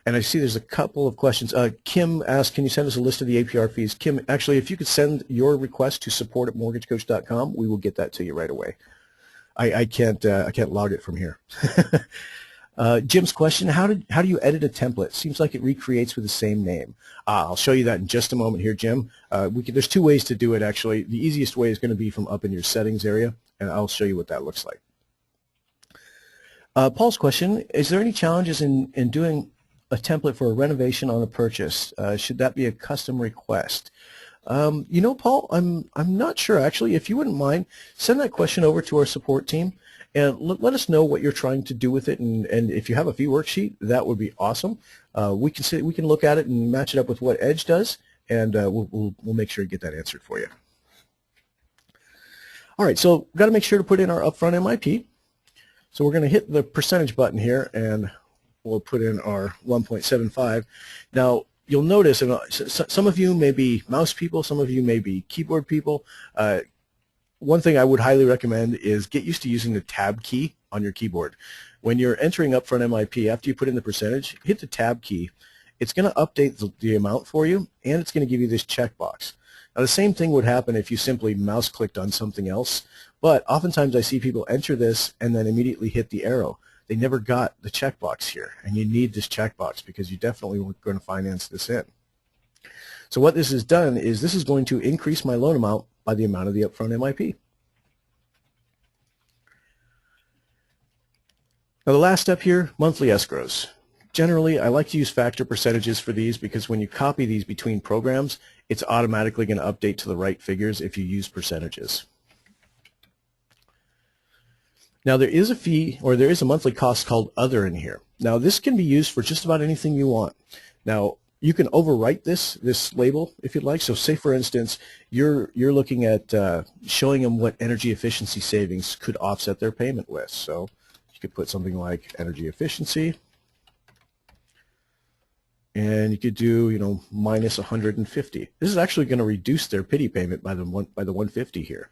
And I see there's a couple of questions. Kim asked, can you send us a list of the APR fees? Kim, actually, if you could send your request to support@mortgagecoach.com, we will get that to you right away. I can't log it from here. Jim's question, how do you edit a template? Seems like it recreates with the same name. I'll show you that in just a moment here, Jim. There's two ways to do it, actually. The easiest way is going to be from up in your settings area, and I'll show you what that looks like. Paul's question, is there any challenges in doing a template for a renovation on a purchase? Should that be a custom request? You know, Paul, I'm not sure, actually. If you wouldn't mind, send that question over to our support team and let us know what you're trying to do with it, and if you have a fee worksheet, that would be awesome. We can look at it and match it up with what Edge does, and we'll make sure to get that answered for you. All right, so we've got to make sure to put in our upfront MIP. So we're going to hit the percentage button here, and we'll put in our 1.75. Now, you'll notice, and some of you may be mouse people, some of you may be keyboard people. One thing I would highly recommend is get used to using the tab key on your keyboard. When you're entering upfront MIP, after you put in the percentage, hit the tab key, it's going to update the amount for you, and it's going to give you this checkbox. Now the same thing would happen if you simply mouse clicked on something else, but oftentimes I see people enter this and then immediately hit the arrow. They never got the checkbox here, and you need this checkbox because you definitely are going to finance this in. So what this has done is this is going to increase my loan amount by the amount of the upfront MIP. Now the last step here, monthly escrows. Generally, I like to use factor percentages for these because when you copy these between programs, it's automatically going to update to the right figures if you use percentages. Now there is a fee, or there is a monthly cost called Other in here. Now this can be used for just about anything you want. Now you can overwrite this label if you'd like. So say for instance, you're looking at showing them what energy efficiency savings could offset their payment with. So you could put something like energy efficiency, and you could do, you know, minus 150. This is actually going to reduce their pity payment by the 150 here.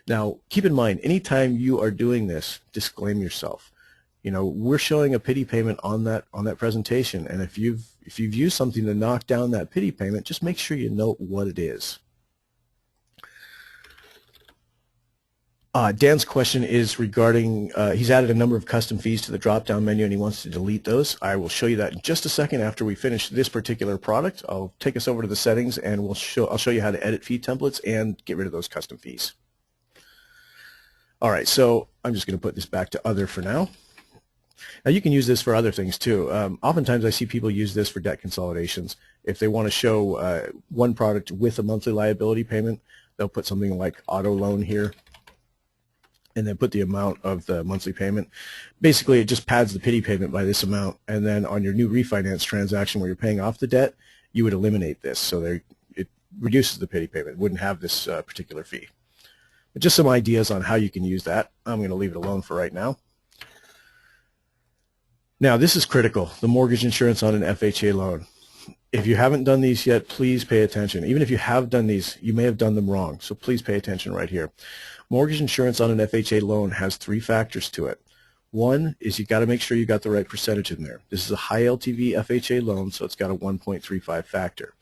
Now, keep in mind, anytime you are doing this, disclaim yourself. You know, we're showing a pity payment on that presentation, and if you've used something to knock down that pity payment, just make sure you note what it is. Dan's question is regarding, he's added a number of custom fees to the drop-down menu and he wants to delete those. I will show you that in just a second after we finish this particular product. I'll take us over to the settings and I'll show you how to edit fee templates and get rid of those custom fees. All right, so I'm just going to put this back to Other for now. Now you can use this for other things too. Oftentimes I see people use this for debt consolidations. If they want to show one product with a monthly liability payment, they'll put something like auto loan here and then put the amount of the monthly payment. Basically it just pads the pity payment by this amount, and then on your new refinance transaction where you're paying off the debt, you would eliminate this, so it reduces the pity payment. It wouldn't have this particular fee. But just some ideas on how you can use that. I'm going to leave it alone for right now. Now this is critical, the mortgage insurance on an FHA loan. If you haven't done these yet, please pay attention. Even if you have done these, you may have done them wrong, so please pay attention right here. Mortgage insurance on an FHA loan has 3 factors to it. One is you got to make sure you got the right percentage in there. This is a high LTV FHA loan, so it's got a 1.35 factor.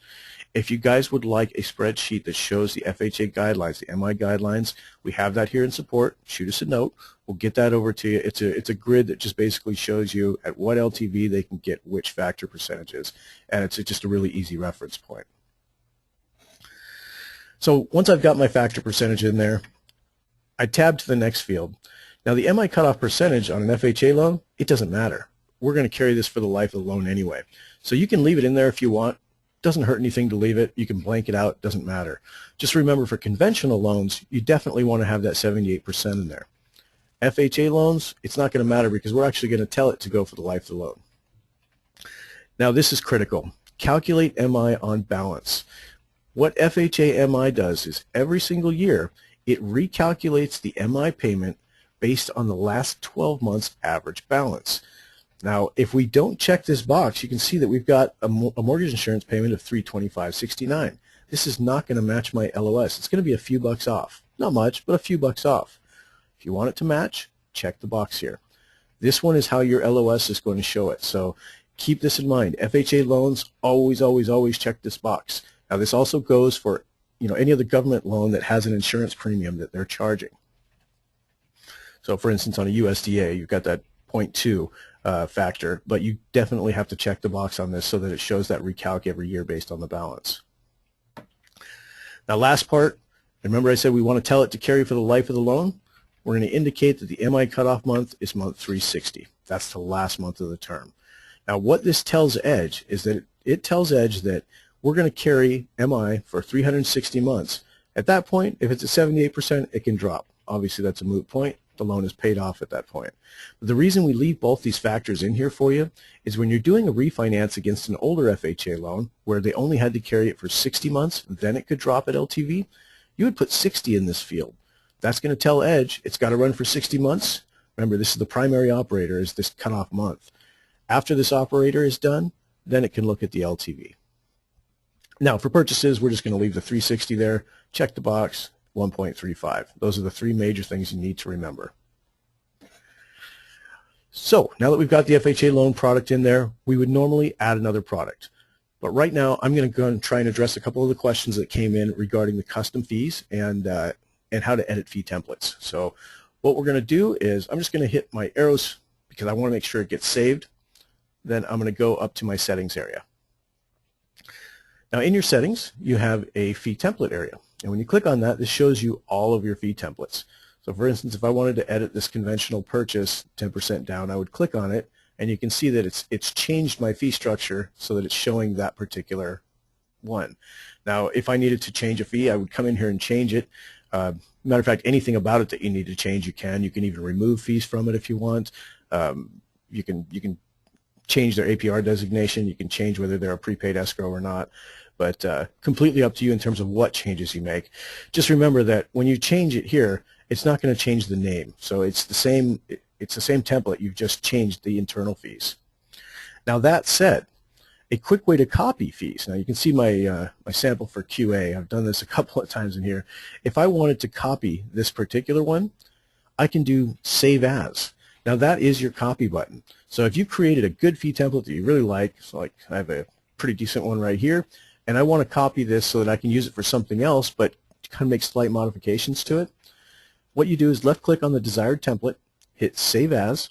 If you guys would like a spreadsheet that shows the FHA guidelines, the MI guidelines, we have that here in support. Shoot us a note. We'll get that over to you. It's a grid that just basically shows you at what LTV they can get which factor percentages, and it's just a really easy reference point. So once I've got my factor percentage in there, I tab to the next field. Now the MI cutoff percentage on an FHA loan, it doesn't matter. We're going to carry this for the life of the loan anyway. So you can leave it in there if you want. Doesn't hurt anything to leave it. You can blank it out. Doesn't matter. Just remember, for conventional loans, you definitely want to have that 78% in there. FHA loans, it's not going to matter because we're actually going to tell it to go for the life of the loan. Now this is critical. Calculate MI on balance. What FHA MI does is every single year it recalculates the MI payment based on the last 12 months average balance. Now, if we don't check this box, you can see that we've got a mortgage insurance payment of $325.69. This is not going to match my LOS. It's going to be a few bucks off. Not much, but a few bucks off. If you want it to match, check the box here. This one is how your LOS is going to show it. So keep this in mind. FHA loans, always, always, always check this box. Now, this also goes for any other government loan that has an insurance premium that they're charging. So, for instance, on a USDA, you've got that 0.2 factor, but you definitely have to check the box on this so that it shows that recalc every year based on the balance. Now, last part, remember I said we want to tell it to carry for the life of the loan? We're going to indicate that the MI cutoff month is month 360. That's the last month of the term. Now, what this tells Edge is that it tells Edge that we're going to carry MI for 360 months. At that point, if it's at 78%, it can drop. Obviously, that's a moot point. The loan is paid off at that point. But the reason we leave both these factors in here for you is when you're doing a refinance against an older FHA loan where they only had to carry it for 60 months, then it could drop at LTV, you would put 60 in this field. That's going to tell Edge it's got to run for 60 months. Remember, this is the primary operator, is this cutoff month. After this operator is done, then it can look at the LTV. Now, for purchases, we're just going to leave the 360 there, check the box, 1.35. Those are the 3 major things you need to remember. So now that we've got the FHA loan product in there, we would normally add another product. But right now, I'm going to go and try and address a couple of the questions that came in regarding the custom fees and how to edit fee templates. So what we're going to do is I'm just going to hit my arrows because I want to make sure it gets saved. Then I'm going to go up to my settings area. Now in your settings, you have a fee template area. And when you click on that, this shows you all of your fee templates. So for instance, if I wanted to edit this conventional purchase 10% down, I would click on it, and you can see that it's changed my fee structure so that it's showing that particular one. Now, if I needed to change a fee, I would come in here and change it. Matter of fact, anything about it that you need to change, you can. You can even remove fees from it if you want. You can change their APR designation. You can change whether they're a prepaid escrow or not. But completely up to you in terms of what changes you make. Just remember that when you change it here, it's not going to change the name. So it's the same template. You've just changed the internal fees. Now that said, a quick way to copy fees. Now you can see my my sample for QA. I've done this a couple of times in here. If I wanted to copy this particular one, I can do Save As. Now that is your copy button. So if you created a good fee template that you really like, so like I have a pretty decent one right here, and I want to copy this so that I can use it for something else, but kind of make slight modifications to it, what you do is left-click on the desired template, hit Save As,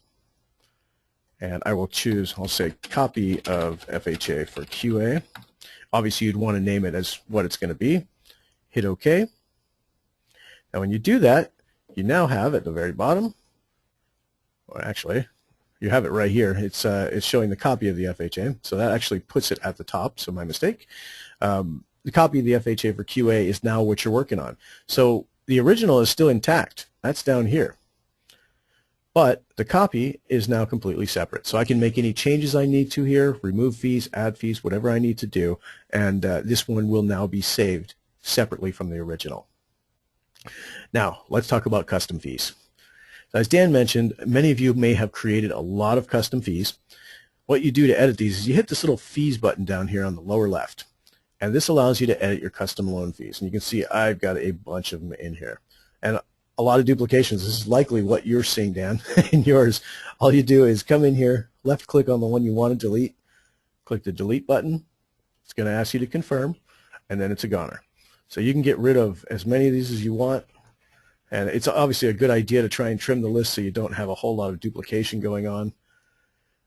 and I will choose, I'll say, copy of FHA for QA. Obviously, you'd want to name it as what it's going to be. Hit OK. Now, when you do that, you now have at the very bottom, or actually, you have it right here. It's showing the copy of the FHA, so that actually puts it at the top, so my mistake. The copy of the FHA for QA is now what you're working on. So the original is still intact. That's down here. But the copy is now completely separate. So I can make any changes I need to here, remove fees, add fees, whatever I need to do, and this one will now be saved separately from the original. Now, let's talk about custom fees. As Dan mentioned, many of you may have created a lot of custom fees. What you do to edit these is you hit this little fees button down here on the lower left. And this allows you to edit your custom loan fees. And you can see I've got a bunch of them in here. And a lot of duplications. This is likely what you're seeing, Dan, in yours. All you do is come in here, left click on the one you want to delete, click the delete button. It's going to ask you to confirm, and then it's a goner. So you can get rid of as many of these as you want. And it's obviously a good idea to try and trim the list so you don't have a whole lot of duplication going on.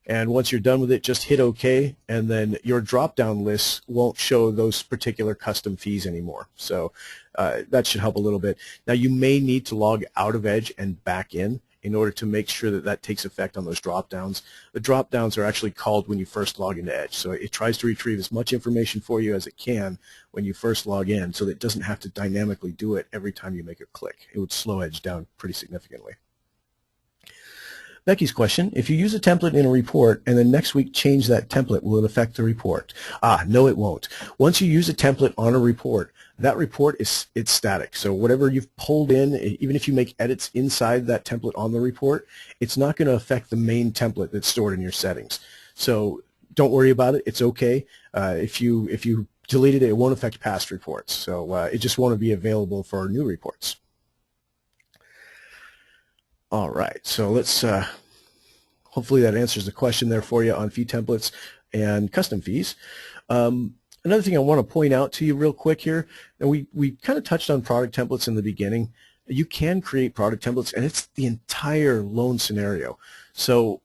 And once you're done with it, just hit OK, and then your drop-down lists won't show those particular custom fees anymore. So that should help a little bit. Now, you may need to log out of Edge and back in order to make sure that that takes effect on those drop-downs. The drop-downs are actually called when you first log into Edge. So it tries to retrieve as much information for you as it can when you first log in so that it doesn't have to dynamically do it every time you make a click. It would slow Edge down pretty significantly. Becky's question, if you use a template in a report and then next week change that template, will it affect the report? No, it won't. Once you use a template on a report, that report it's static. So whatever you've pulled in, even if you make edits inside that template on the report, it's not going to affect the main template that's stored in your settings. So don't worry about it. It's okay. If you delete it, it won't affect past reports. So it just won't be available for new reports. All right, so let's hopefully that answers the question there for you on fee templates and custom fees. Another thing I want to point out to you real quick here, and we kind of touched on product templates in the beginning. You can create product templates, and it's the entire loan scenario. So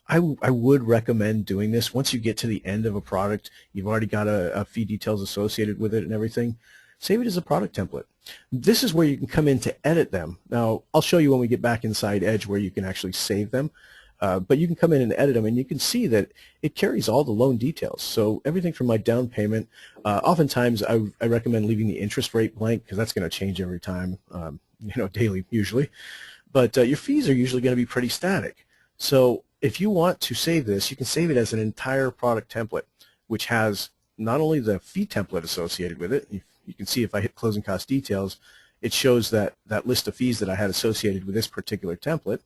I would recommend doing this. Once you get to the end of a product, you've already got a fee details associated with it and everything, save it as a product template. This is where you can come in to edit them. Now, I'll show you when we get back inside Edge where you can actually save them. But you can come in and edit them, and you can see that it carries all the loan details. So everything from my down payment, oftentimes I recommend leaving the interest rate blank because that's going to change every time, daily usually. But your fees are usually going to be pretty static. So if you want to save this, you can save it as an entire product template, which has not only the fee template associated with it. You can see if I hit closing cost details, it shows that list of fees that I had associated with this particular template.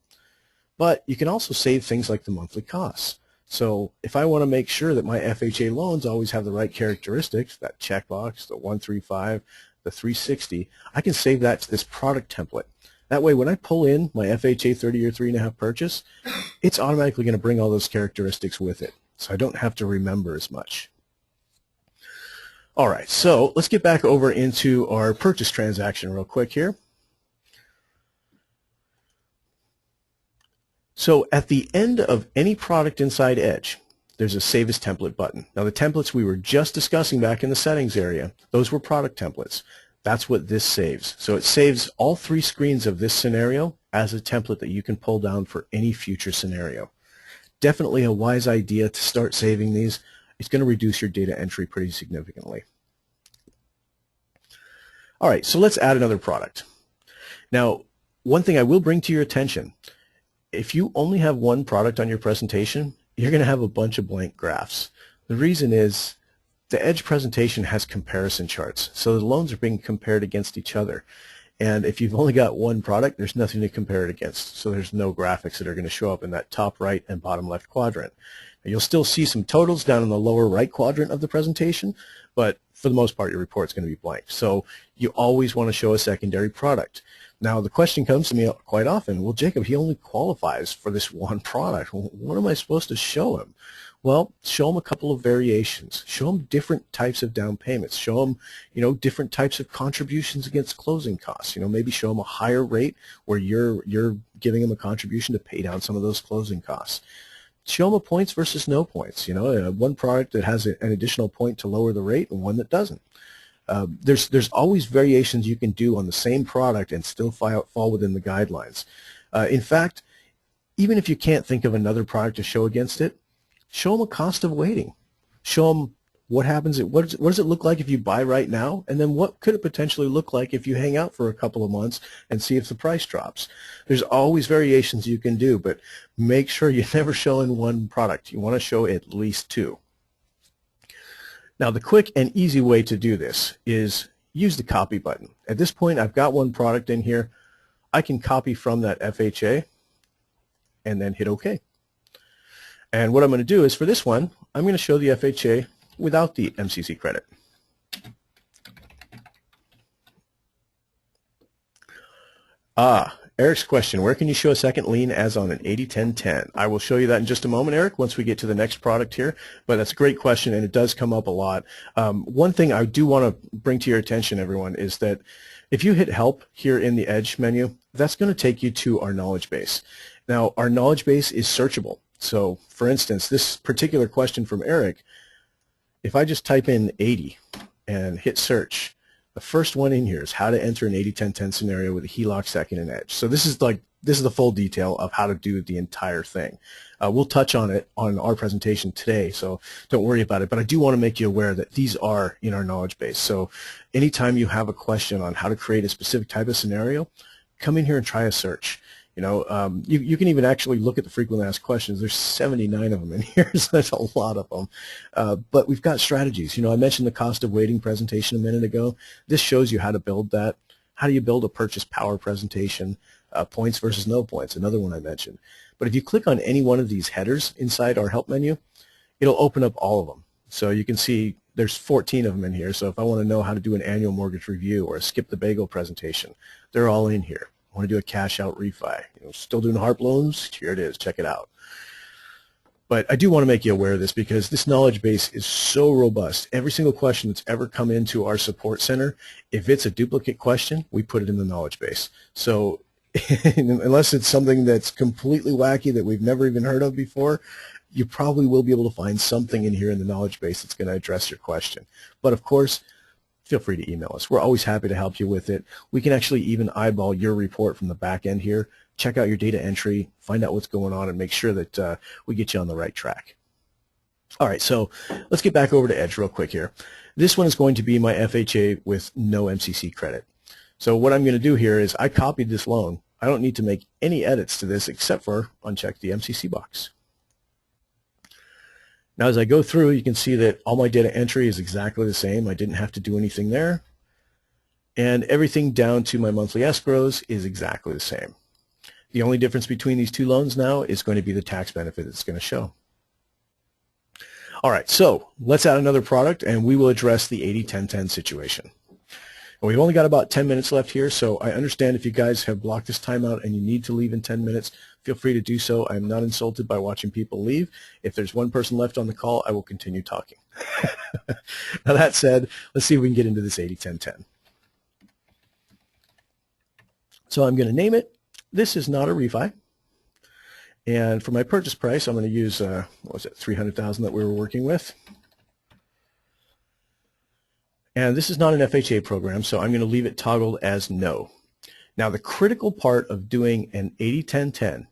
But you can also save things like the monthly costs. So if I want to make sure that my FHA loans always have the right characteristics, that checkbox, the 135, the 360, I can save that to this product template. That way when I pull in my FHA 30-year 3.5 purchase, it's automatically going to bring all those characteristics with it. So I don't have to remember as much. All right, so let's get back over into our purchase transaction real quick here. So at the end of any product inside Edge, there's a Save as Template button. Now the templates we were just discussing back in the settings area, those were product templates. That's what this saves. So it saves all 3 screens of this scenario as a template that you can pull down for any future scenario. Definitely a wise idea to start saving these. It's going to reduce your data entry pretty significantly. All right, so let's add another product. Now, one thing I will bring to your attention, if you only have one product on your presentation, you're going to have a bunch of blank graphs. The reason is the Edge presentation has comparison charts, so the loans are being compared against each other. And if you've only got one product, there's nothing to compare it against, so there's no graphics that are going to show up in that top right and bottom left quadrant. Now, you'll still see some totals down in the lower right quadrant of the presentation, but for the most part, your report's going to be blank. So you always want to show a secondary product. Now, the question comes to me quite often, well, Jacob, he only qualifies for this one product. What am I supposed to show him? Well, show them a couple of variations. Show them different types of down payments. Show them, different types of contributions against closing costs. Maybe show them a higher rate where you're giving them a contribution to pay down some of those closing costs. Show them a points versus no points. One product that has an additional point to lower the rate and one that doesn't. There's always variations you can do on the same product and still fall within the guidelines. In fact, even if you can't think of another product to show against it, show them a cost of waiting. Show them what happens. What does it look like if you buy right now, and then what could it potentially look like if you hang out for a couple of months and see if the price drops. There's always variations you can do, but make sure you never show in one product. You want to show at least 2. Now, the quick and easy way to do this is use the copy button. At this point, I've got one product in here. I can copy from that FHA and then hit OK. And what I'm going to do is for this one, I'm going to show the FHA without the Mcc credit. Eric's question, where can you show a second lien as on an 80-10-10? I will show you that in just a moment, Eric, once we get to the next product here. But that's a great question, and it does come up a lot. One thing I do want to bring to your attention, everyone, is that if you hit Help here in the Edge menu, that's going to take you to our knowledge base. Now, our knowledge base is searchable. So, for instance, this particular question from Eric, if I just type in 80 and hit search, the first one in here is how to enter an 80-10-10 scenario with a HELOC second and Edge. So this is the full detail of how to do the entire thing. We'll touch on it on our presentation today, so don't worry about it. But I do want to make you aware that these are in our knowledge base. So anytime you have a question on how to create a specific type of scenario, come in here and try a search. You can even actually look at the frequently asked questions. There's 79 of them in here, so there's a lot of them. But we've got strategies. I mentioned the cost of waiting presentation a minute ago. This shows you how to build that. How do you build a purchase power presentation? Points versus no points, another one I mentioned. But if you click on any one of these headers inside our help menu, it'll open up all of them. So you can see there's 14 of them in here. So if I want to know how to do an annual mortgage review or a skip the bagel presentation, they're all in here. I want to do a cash out refi. Still doing HARP loans? Here it is. Check it out. But I do want to make you aware of this because this knowledge base is so robust. Every single question that's ever come into our support center, if it's a duplicate question, we put it in the knowledge base. So unless it's something that's completely wacky that we've never even heard of before, you probably will be able to find something in here in the knowledge base that's going to address your question. But of course, feel free to email us. We're always happy to help you with it. We can actually even eyeball your report from the back end here, check out your data entry, find out what's going on, and make sure that we get you on the right track. All right, so let's get back over to Edge real quick here. This one is going to be my FHA with no Mcc credit. So what I'm going to do here is I copied this loan. I don't need to make any edits to this except for uncheck the Mcc box. Now as I go through, you can see that all my data entry is exactly the same. I didn't have to do anything there. And everything down to my monthly escrows is exactly the same. The only difference between these two loans now is going to be the tax benefit it's going to show. All right, so let's add another product and we will address the 80-10-10 situation. We've only got about 10 minutes left here, so I understand if you guys have blocked this time out and you need to leave in 10 minutes, feel free to do so. I'm not insulted by watching people leave. If there's one person left on the call, I will continue talking. Now that said, let's see if we can get into this 80-10-10. So I'm going to name it. This is not a refi. And for my purchase price, I'm going to use, what was it, $300,000 that we were working with. And this is not an FHA program, so I'm going to leave it toggled as no. Now, the critical part of doing an 80-10-10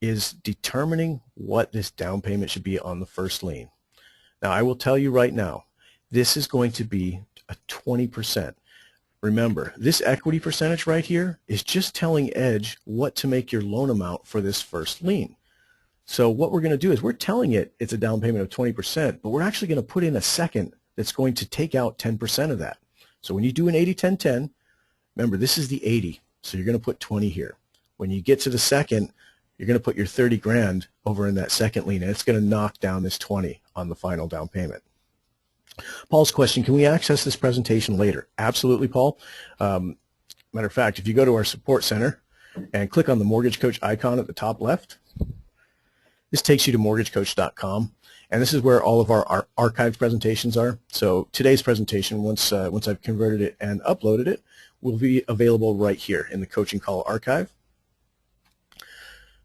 is determining what this down payment should be on the first lien. Now, I will tell you right now, this is going to be a 20%. Remember, this equity percentage right here is just telling Edge what to make your loan amount for this first lien. So what we're going to do is we're telling it it's a down payment of 20%, but we're actually going to put in a second that's going to take out 10% of that. So when you do an 80-10-10, remember this is the 80, so you're going to put 20 here. When you get to the second, you're going to put your 30 grand over in that second lien, and it's going to knock down this 20 on the final down payment. Paul's question, can we access this presentation later? Absolutely, Paul. Matter of fact, if you go to our support center and click on the Mortgage Coach icon at the top left, this takes you to mortgagecoach.com. And this is where all of our archived presentations are. So today's presentation, once I've converted it and uploaded it, will be available right here in the Coaching Call archive.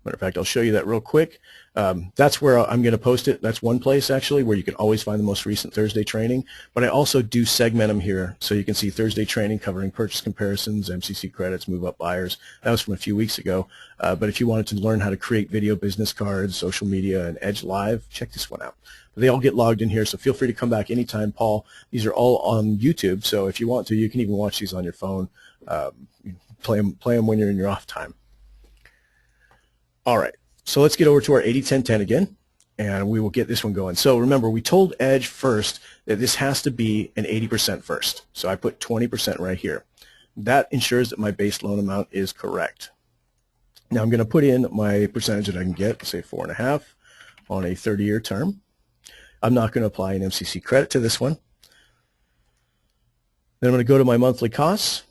Matter of fact, I'll show you that real quick. That's where I'm going to post it. That's one place, actually, where you can always find the most recent Thursday training. But I also do segment them here, so you can see Thursday training covering purchase comparisons, Mcc credits, move-up buyers. That was from a few weeks ago. But if you wanted to learn how to create video business cards, social media, and Edge Live, check this one out. But they all get logged in here, so feel free to come back anytime, Paul. These are all on YouTube, so if you want to, you can even watch these on your phone. Play them when you're in your off time. All right, so let's get over to our 80-10-10 again, and we will get this one going. So remember, we told Edge first that this has to be an 80% first. So I put 20% right here. That ensures that my base loan amount is correct. Now I'm going to put in my percentage that I can get, say 4.5 on a 30-year term. I'm not going to apply an Mcc credit to this one. Then I'm going to go to my monthly costs.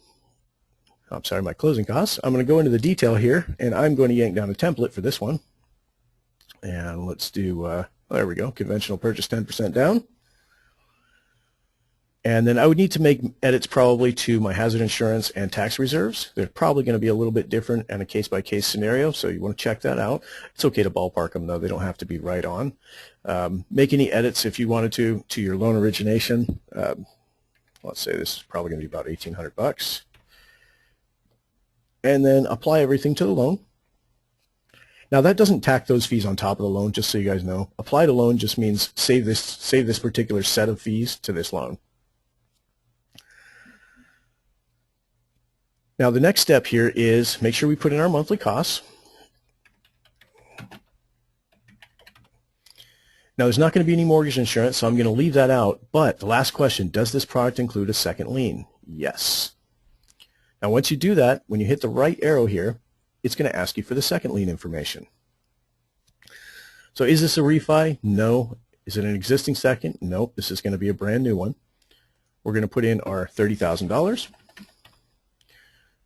I'm sorry, my closing costs. I'm going to go into the detail here, and I'm going to yank down a template for this one. And let's do, there we go, conventional purchase 10% down. And then I would need to make edits probably to my hazard insurance and tax reserves. They're probably going to be a little bit different and a case-by-case scenario, so you want to check that out. It's okay to ballpark them, though. They don't have to be right on. Make any edits if you wanted to your loan origination. Let's say this is probably going to be about $1,800. And then apply everything to the loan. Now that doesn't tack those fees on top of the loan, just so you guys know. Apply to loan just means save this particular set of fees to this loan. Now the next step here is make sure we put in our monthly costs. Now there's not going to be any mortgage insurance, so I'm going to leave that out. But the last question, does this product include a second lien? Yes. Now once you do that, when you hit the right arrow here, it's going to ask you for the second lien information. So is this a refi? No. Is it an existing second? Nope. This is going to be a brand new one. We're going to put in our $30,000.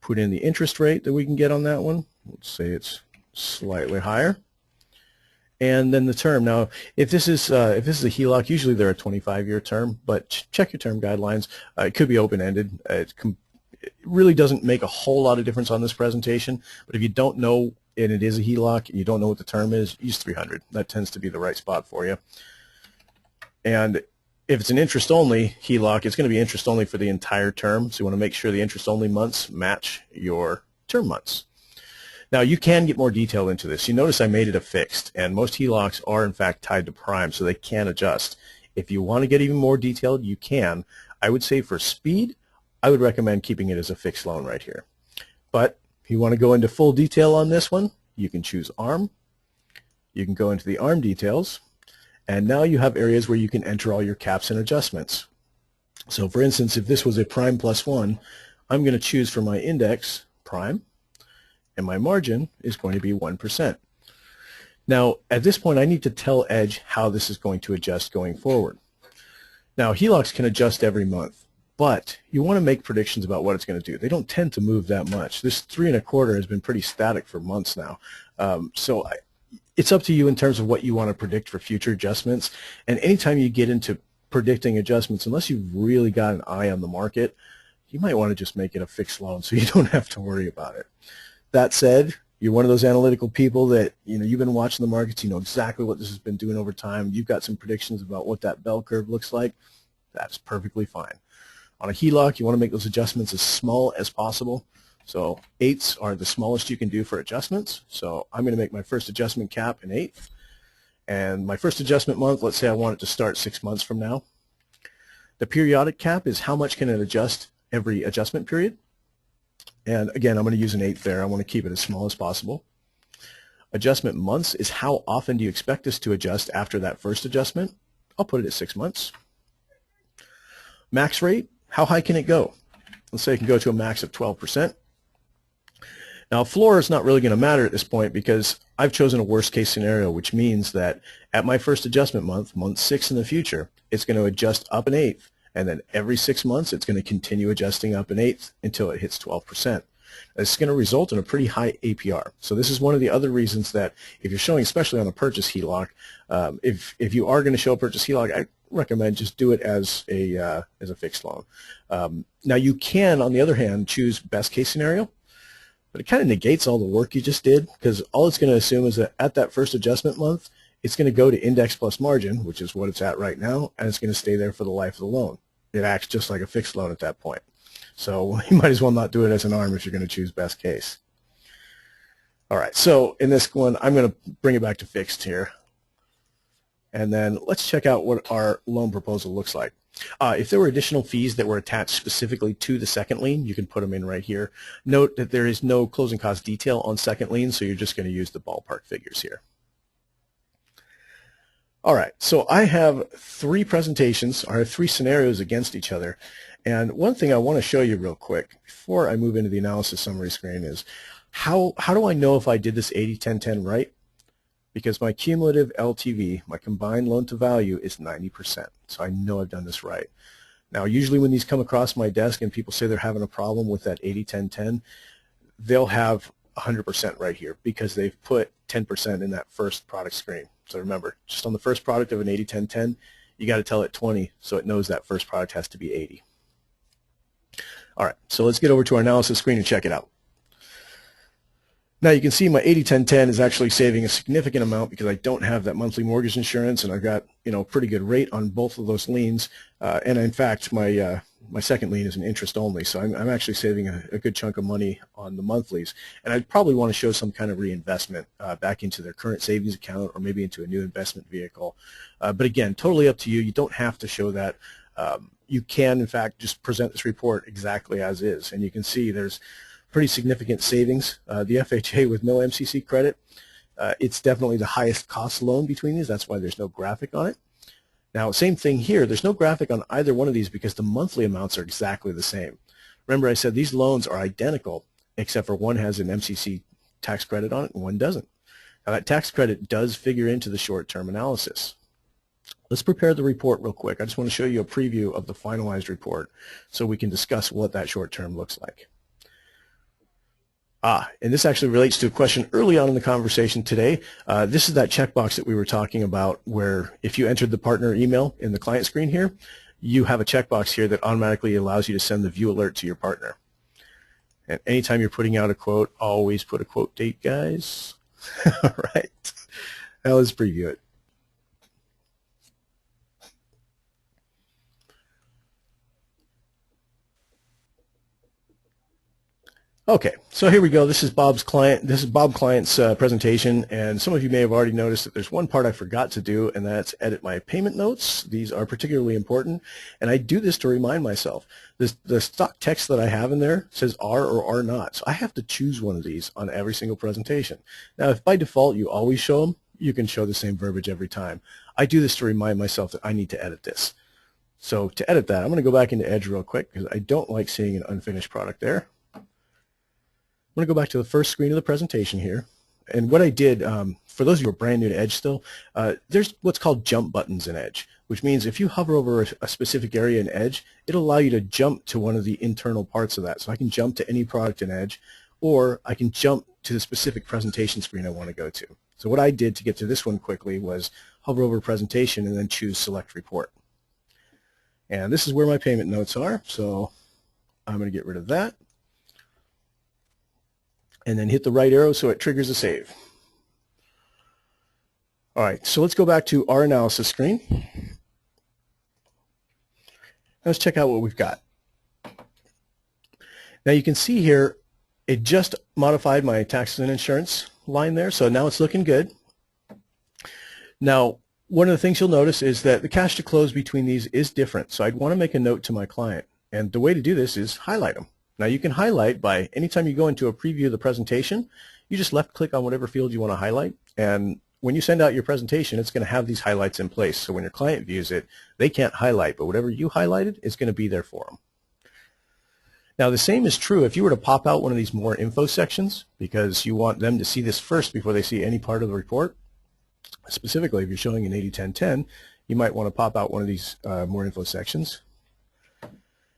Put in the interest rate that we can get on that one. Let's say it's slightly higher. And then the term. Now, if this is a HELOC, usually they're a 25-year term, but check your term guidelines. It could be open-ended. It really doesn't make a whole lot of difference on this presentation, but if you don't know and it is a HELOC and you don't know what the term is, use 300. That tends to be the right spot for you. And if it's an interest-only HELOC, it's going to be interest-only for the entire term, so you want to make sure the interest-only months match your term months. Now, you can get more detail into this. You notice I made it a fixed, and most HELOCs are, in fact, tied to prime, so they can adjust. If you want to get even more detailed, you can. I would say for speed, I would recommend keeping it as a fixed loan right here. But if you want to go into full detail on this one, you can choose ARM. You can go into the ARM details, and now you have areas where you can enter all your caps and adjustments. So for instance, if this was a prime plus 1, I'm going to choose for my index prime, and my margin is going to be 1%. Now, at this point, I need to tell Edge how this is going to adjust going forward. Now, HELOCs can adjust every month, but you want to make predictions about what it's going to do. They don't tend to move that much. This 3.25 has been pretty static for months now. It's up to you in terms of what you want to predict for future adjustments. And anytime you get into predicting adjustments, unless you've really got an eye on the market, you might want to just make it a fixed loan so you don't have to worry about it. That said, you're one of those analytical people that, you've been watching the markets, you know exactly what this has been doing over time. You've got some predictions about what that bell curve looks like. That's perfectly fine. On a HELOC, you want to make those adjustments as small as possible. So 8ths are the smallest you can do for adjustments. So I'm going to make my first adjustment cap an 1/8. And my first adjustment month, let's say I want it to start 6 months from now. The periodic cap is how much can it adjust every adjustment period. And again, I'm going to use an 1/8 there. I want to keep it as small as possible. Adjustment months is how often do you expect us to adjust after that first adjustment. I'll put it at 6 months. Max rate, how high can it go? Let's say it can go to a max of 12%. Now, floor is not really going to matter at this point because I've chosen a worst case scenario, which means that at my first adjustment month, month 6 in the future, it's going to adjust up an 1/8. And then every 6 months, it's going to continue adjusting up an 1/8 until it hits 12%. It's going to result in a pretty high APR. So this is one of the other reasons that if you're showing, especially on a purchase HELOC, if you are going to show a purchase HELOC, I recommend just do it as a fixed loan. Now you can, on the other hand, choose best case scenario, but it kind of negates all the work you just did because all it's going to assume is that at that first adjustment month, it's going to go to index plus margin, which is what it's at right now, and it's going to stay there for the life of the loan. It acts just like a fixed loan at that point. So you might as well not do it as an ARM if you're going to choose best case. All right, so in this one, I'm going to bring it back to fixed here. And then let's check out what our loan proposal looks like. If there were additional fees that were attached specifically to the second lien, you can put them in right here. Note that there is no closing cost detail on second lien, so you're just going to use the ballpark figures here. All right, so I have 3 presentations, or I have 3 scenarios against each other. And one thing I want to show you real quick before I move into the analysis summary screen is how do I know if I did this 80-10-10 right? Because my cumulative LTV, my combined loan to value, is 90%. So I know I've done this right. Now, usually when these come across my desk and people say they're having a problem with that 80-10-10, they'll have 100% right here because they've put 10% in that first product screen. So remember, just on the first product of an 80-10-10, you got to tell it 20 so it knows that first product has to be 80. All right, so let's get over to our analysis screen and check it out. Now you can see my 80-10-10 is actually saving a significant amount because I don't have that monthly mortgage insurance, and I've got a pretty good rate on both of those liens. And in fact, my second lien is an interest only, so I'm actually saving a good chunk of money on the monthlies. And I'd probably want to show some kind of reinvestment back into their current savings account or maybe into a new investment vehicle. But again, totally up to you. You don't have to show that. You can, in fact, just present this report exactly as is, and you can see there's pretty significant savings. The FHA with no Mcc credit, it's definitely the highest cost loan between these. That's why there's no graphic on it. Now, same thing here. There's no graphic on either one of these because the monthly amounts are exactly the same. Remember, I said these loans are identical, except for one has an Mcc tax credit on it and one doesn't. Now, that tax credit does figure into the short-term analysis. Let's prepare the report real quick. I just want to show you a preview of the finalized report so we can discuss what that short-term looks like. And this actually relates to a question early on in the conversation today. This is that checkbox that we were talking about where if you entered the partner email in the client screen here, you have a checkbox here that automatically allows you to send the view alert to your partner. And anytime you're putting out a quote, always put a quote date, guys. All right. Now let's preview it. Okay, so here we go. This is Bob's client. This is Bob Client's presentation, and some of you may have already noticed that there's one part I forgot to do, and that's edit my payment notes. These are particularly important, and I do this to remind myself. The stock text that I have in there says R or R not, so I have to choose one of these on every single presentation. Now, if by default you always show them, you can show the same verbiage every time. I do this to remind myself that I need to edit this. So to edit that, I'm going to go back into Edge real quick because I don't like seeing an unfinished product there. I'm going to go back to the first screen of the presentation here. And what I did, for those of you who are brand new to Edge still, there's what's called jump buttons in Edge, which means if you hover over a specific area in Edge, it'll allow you to jump to one of the internal parts of that. So I can jump to any product in Edge, or I can jump to the specific presentation screen I want to go to. So what I did to get to this one quickly was hover over presentation and then choose select report. And this is where my payment notes are, so I'm going to get rid of that. And then hit the right arrow so it triggers a save. All right, so let's go back to our analysis screen. Let's check out what we've got. Now you can see here, it just modified my taxes and insurance line there, so now it's looking good. Now, one of the things you'll notice is that the cash to close between these is different, so I'd want to make a note to my client. And the way to do this is highlight them. Now you can highlight by anytime you go into a preview of the presentation, you just left click on whatever field you want to highlight, and when you send out your presentation, it's going to have these highlights in place. So when your client views it, they can't highlight, but whatever you highlighted is going to be there for them. Now the same is true if you were to pop out one of these more info sections because you want them to see this first before they see any part of the report. Specifically, if you're showing an 80-10-10, you might want to pop out one of these more info sections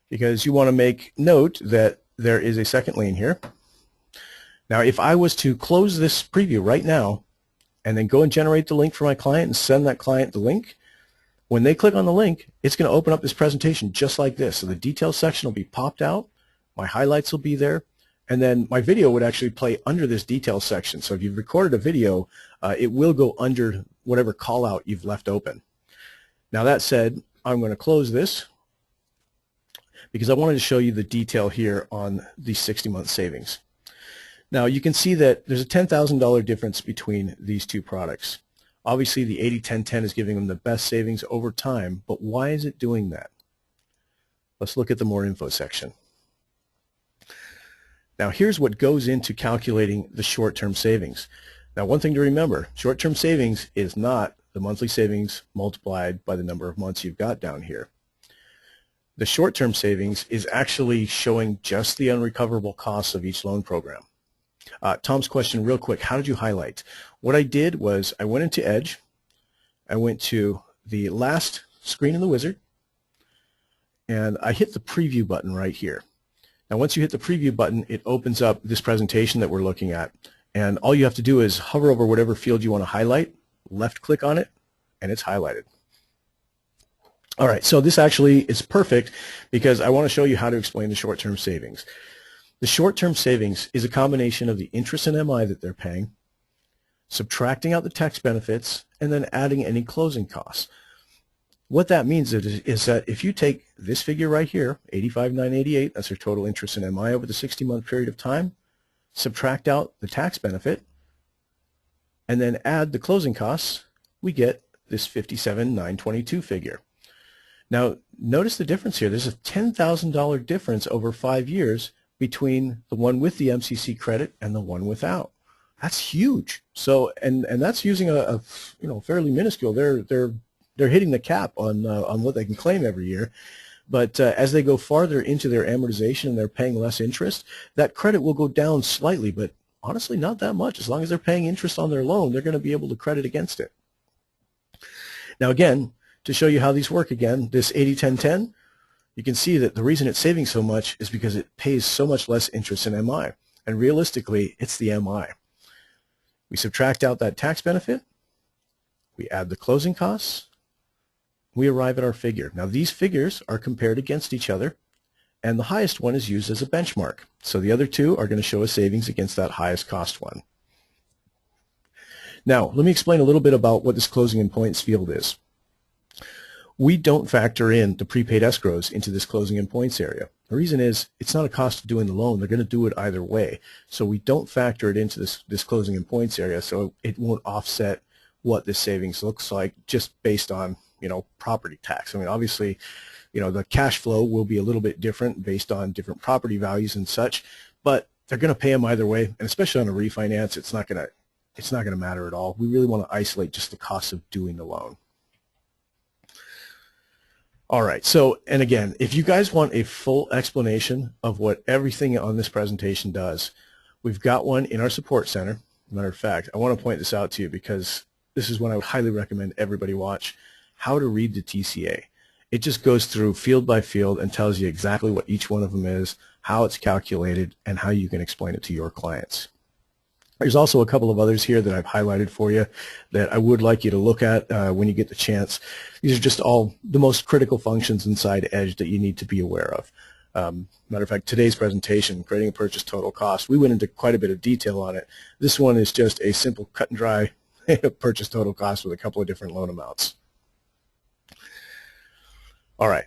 because you want to make note that there is a second lien here. Now if I was to close this preview right now and then go and generate the link for my client and send that client the link, when they click on the link, it's going to open up this presentation just like this. So the details section will be popped out, my highlights will be there, and then my video would actually play under this details section. So if you've recorded a video, it will go under whatever call out you've left open. Now that said, I'm going to close this because I wanted to show you the detail here on the 60-month savings. Now you can see that there's a $10,000 difference between these two products. Obviously the 80-10-10 is giving them the best savings over time, but why is it doing that? Let's look at the more info section. Now here's what goes into calculating the short-term savings. Now one thing to remember, short-term savings is not the monthly savings multiplied by the number of months you've got down here. The short-term savings is actually showing just the unrecoverable costs of each loan program. Tom's question real quick, how did you highlight? What I did was I went into Edge, I went to the last screen in the wizard, and I hit the preview button right here. Now once you hit the preview button, it opens up this presentation that we're looking at, and all you have to do is hover over whatever field you want to highlight, left click on it, and it's highlighted. All right, so this actually is perfect because I want to show you how to explain the short-term savings. The short-term savings is a combination of the interest and MI that they're paying, subtracting out the tax benefits, and then adding any closing costs. What that means is that if you take this figure right here, $85,988, that's their total interest and MI over the 60-month period of time, subtract out the tax benefit, and then add the closing costs, we get this $57,922 figure. Now, notice the difference here. There's a $10,000 difference over 5 years between the one with the Mcc credit and the one without. That's huge. So, and that's using a fairly minuscule. They're hitting the cap on what they can claim every year. But as they go farther into their amortization and they're paying less interest, that credit will go down slightly, but honestly not that much. As long as they're paying interest on their loan, they're going to be able to credit against it. Now again, to show you how these work again, this 80-10-10, you can see that the reason it's saving so much is because it pays so much less interest in MI. And realistically, it's the MI. We subtract out that tax benefit, we add the closing costs, we arrive at our figure. Now these figures are compared against each other, and the highest one is used as a benchmark. So the other two are going to show a savings against that highest cost one. Now, let me explain a little bit about what this closing in points field is. We don't factor in the prepaid escrows into this closing in points area. The reason is it's not a cost of doing the loan. They're going to do it either way. So we don't factor it into this closing in points area, so it won't offset what this savings looks like just based on, property tax. I mean, obviously, the cash flow will be a little bit different based on different property values and such, but they're going to pay them either way, and especially on a refinance, it's not going to matter at all. We really want to isolate just the cost of doing the loan. All right, so, and again, if you guys want a full explanation of what everything on this presentation does, we've got one in our support center. Matter of fact, I want to point this out to you because this is one I would highly recommend everybody watch, how to read the TCA. It just goes through field by field and tells you exactly what each one of them is, how it's calculated, and how you can explain it to your clients. There's also a couple of others here that I've highlighted for you that I would like you to look at when you get the chance. These are just all the most critical functions inside Edge that you need to be aware of. Matter of fact, today's presentation, creating a purchase total cost, we went into quite a bit of detail on it. This one is just a simple cut and dry purchase total cost with a couple of different loan amounts. All right.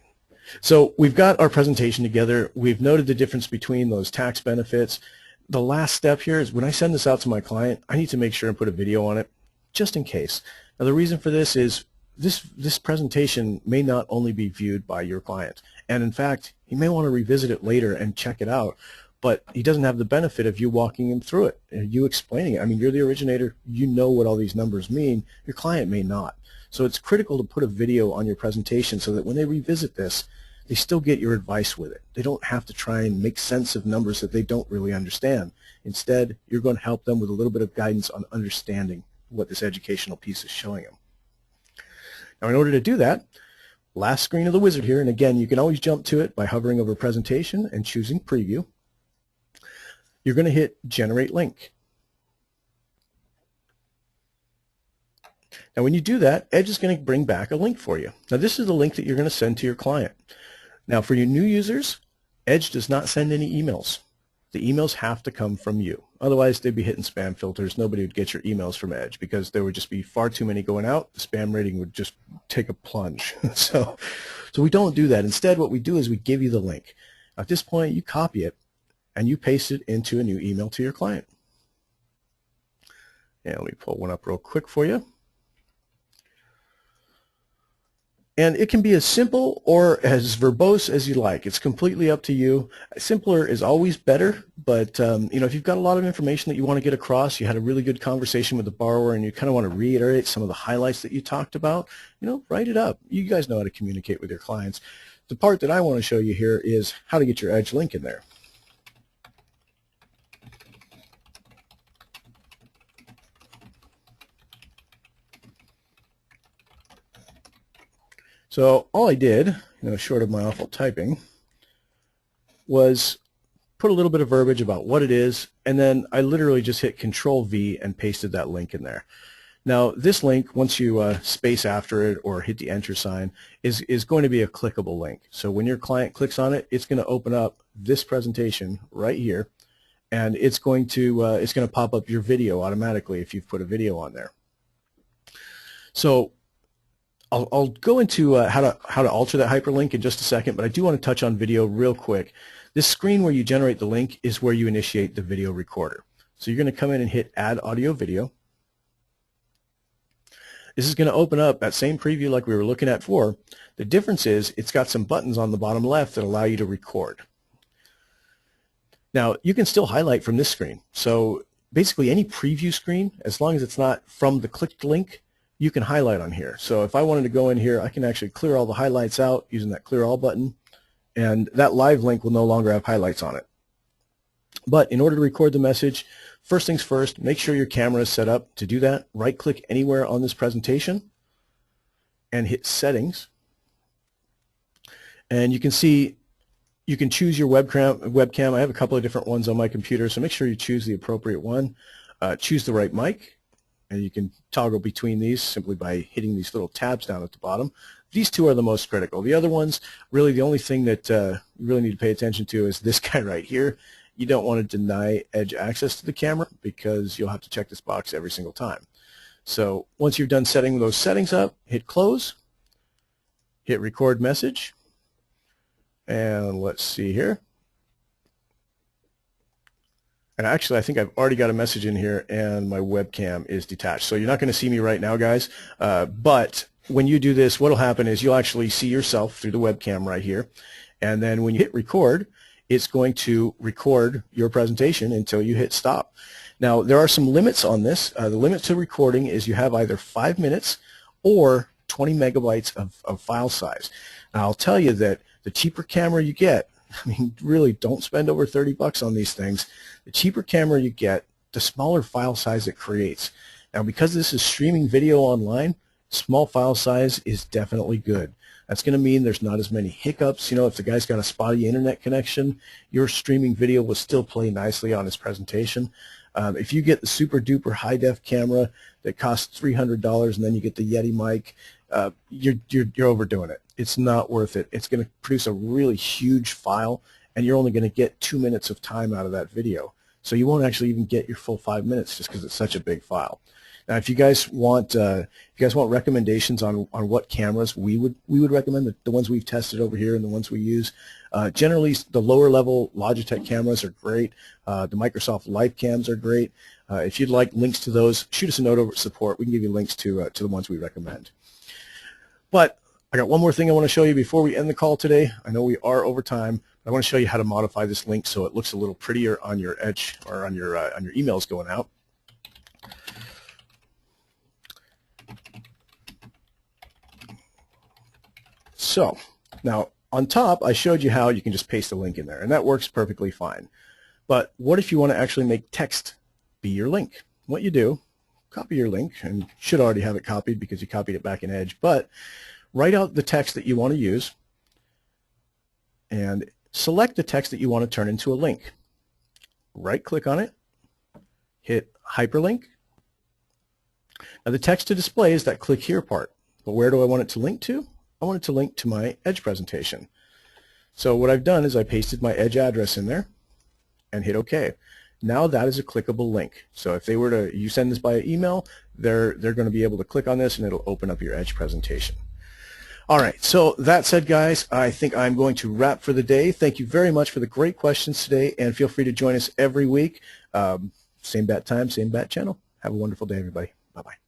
So we've got our presentation together. We've noted the difference between those tax benefits. The last step here is when I send this out to my client, I need to make sure and put a video on it just in case. Now the reason for this is this presentation may not only be viewed by your client, and in fact he may want to revisit it later and check it out, but he doesn't have the benefit of you walking him through it, you explaining it. I mean, you're the originator, you know what all these numbers mean, your client may not. So it's critical to put a video on your presentation so that when they revisit this, they still get your advice with it. They don't have to try and make sense of numbers that they don't really understand. Instead, you're going to help them with a little bit of guidance on understanding what this educational piece is showing them. Now, in order to do that, last screen of the wizard here, and again, you can always jump to it by hovering over presentation and choosing preview. You're going to hit generate link. Now, when you do that, Edge is going to bring back a link for you. Now, this is the link that you're going to send to your client. Now, for your new users, Edge does not send any emails. The emails have to come from you. Otherwise, they'd be hitting spam filters. Nobody would get your emails from Edge because there would just be far too many going out. The spam rating would just take a plunge. So we don't do that. Instead, what we do is we give you the link. At this point, you copy it and you paste it into a new email to your client. And let me pull one up real quick for you. And it can be as simple or as verbose as you like. It's completely up to you. Simpler is always better, but you know, if you've got a lot of information that you want to get across, you had a really good conversation with the borrower and you kind of want to reiterate some of the highlights that you talked about, you know, write it up. You guys know how to communicate with your clients. The part that I want to show you here is how to get your Edge link in there. So all I did, you know, short of my awful typing, was put a little bit of verbiage about what it is, and then I literally just hit Control-V and pasted that link in there. Now, this link, once you space after it or hit the enter sign, is going to be a clickable link. So when your client clicks on it, it's going to open up this presentation right here, and it's going to pop up your video automatically if you've put a video on there. So I'll go into how to alter that hyperlink in just a second, but I do want to touch on video real quick. This screen where you generate the link is where you initiate the video recorder. So you're going to come in and hit Add Audio Video. This is going to open up that same preview like we were looking at before. The difference is it's got some buttons on the bottom left that allow you to record. Now, you can still highlight from this screen. So basically any preview screen, as long as it's not from the clicked link, you can highlight on here. So if I wanted to go in here, I can actually clear all the highlights out using that Clear All button, and that live link will no longer have highlights on it. But in order to record the message, first things first, make sure your camera is set up. To do that, right-click anywhere on this presentation and hit Settings. And you can see you can choose your webcam. I have a couple of different ones on my computer, so make sure you choose the appropriate one. Choose the right mic. And you can toggle between these simply by hitting these little tabs down at the bottom. These two are the most critical. The other ones, really the only thing that you really need to pay attention to is this guy right here. You don't want to deny Edge access to the camera because you'll have to check this box every single time. So once you've done setting those settings up, hit Close, hit Record Message, and let's see here. And actually, I think I've already got a message in here, and my webcam is detached. So you're not going to see me right now, guys. But when you do this, what will happen is you'll actually see yourself through the webcam right here. And then when you hit record, it's going to record your presentation until you hit stop. Now, there are some limits on this. The limit to recording is you have either 5 minutes or 20 megabytes of file size. Now, I'll tell you that the cheaper camera you get, I mean, really don't spend over $30 on these things. The cheaper camera you get, the smaller file size it creates. Now, because this is streaming video online, small file size is definitely good. That's going to mean there's not as many hiccups. You know, if the guy's got a spotty internet connection, your streaming video will still play nicely on his presentation. If you get the super duper high def camera that costs $300 and then you get the Yeti mic, you're overdoing it. It's not worth it. It's going to produce a really huge file, and you're only going to get 2 minutes of time out of that video. So you won't actually even get your full 5 minutes just because it's such a big file. Now, if you guys want recommendations on what cameras we would recommend, the ones we've tested over here and the ones we use, generally the lower level Logitech cameras are great. The Microsoft Live cams are great. If you'd like links to those, shoot us a note over at support. We can give you links to the ones we recommend. But I got one more thing I want to show you before we end the call today. I know we are over time. I want to show you how to modify this link so it looks a little prettier on your edge or on your emails going out. So now on top, I showed you how you can just paste a link in there, and that works perfectly fine. But what if you want to actually make text be your link? What you do, copy your link, and you should already have it copied because you copied it back in Edge, but write out the text that you want to use and select the text that you want to turn into a link. Right-click on it, hit Hyperlink. Now the text to display is that click here part, but where do I want it to link to? I want it to link to my Edge presentation. So what I've done is I pasted my Edge address in there and hit OK. Now that is a clickable link. So if you send this by email, they're going to be able to click on this and it'll open up your Edge presentation. All right, so that said, guys, I think I'm going to wrap for the day. Thank you very much for the great questions today, and feel free to join us every week. Same bat time, same bat channel. Have a wonderful day, everybody. Bye-bye.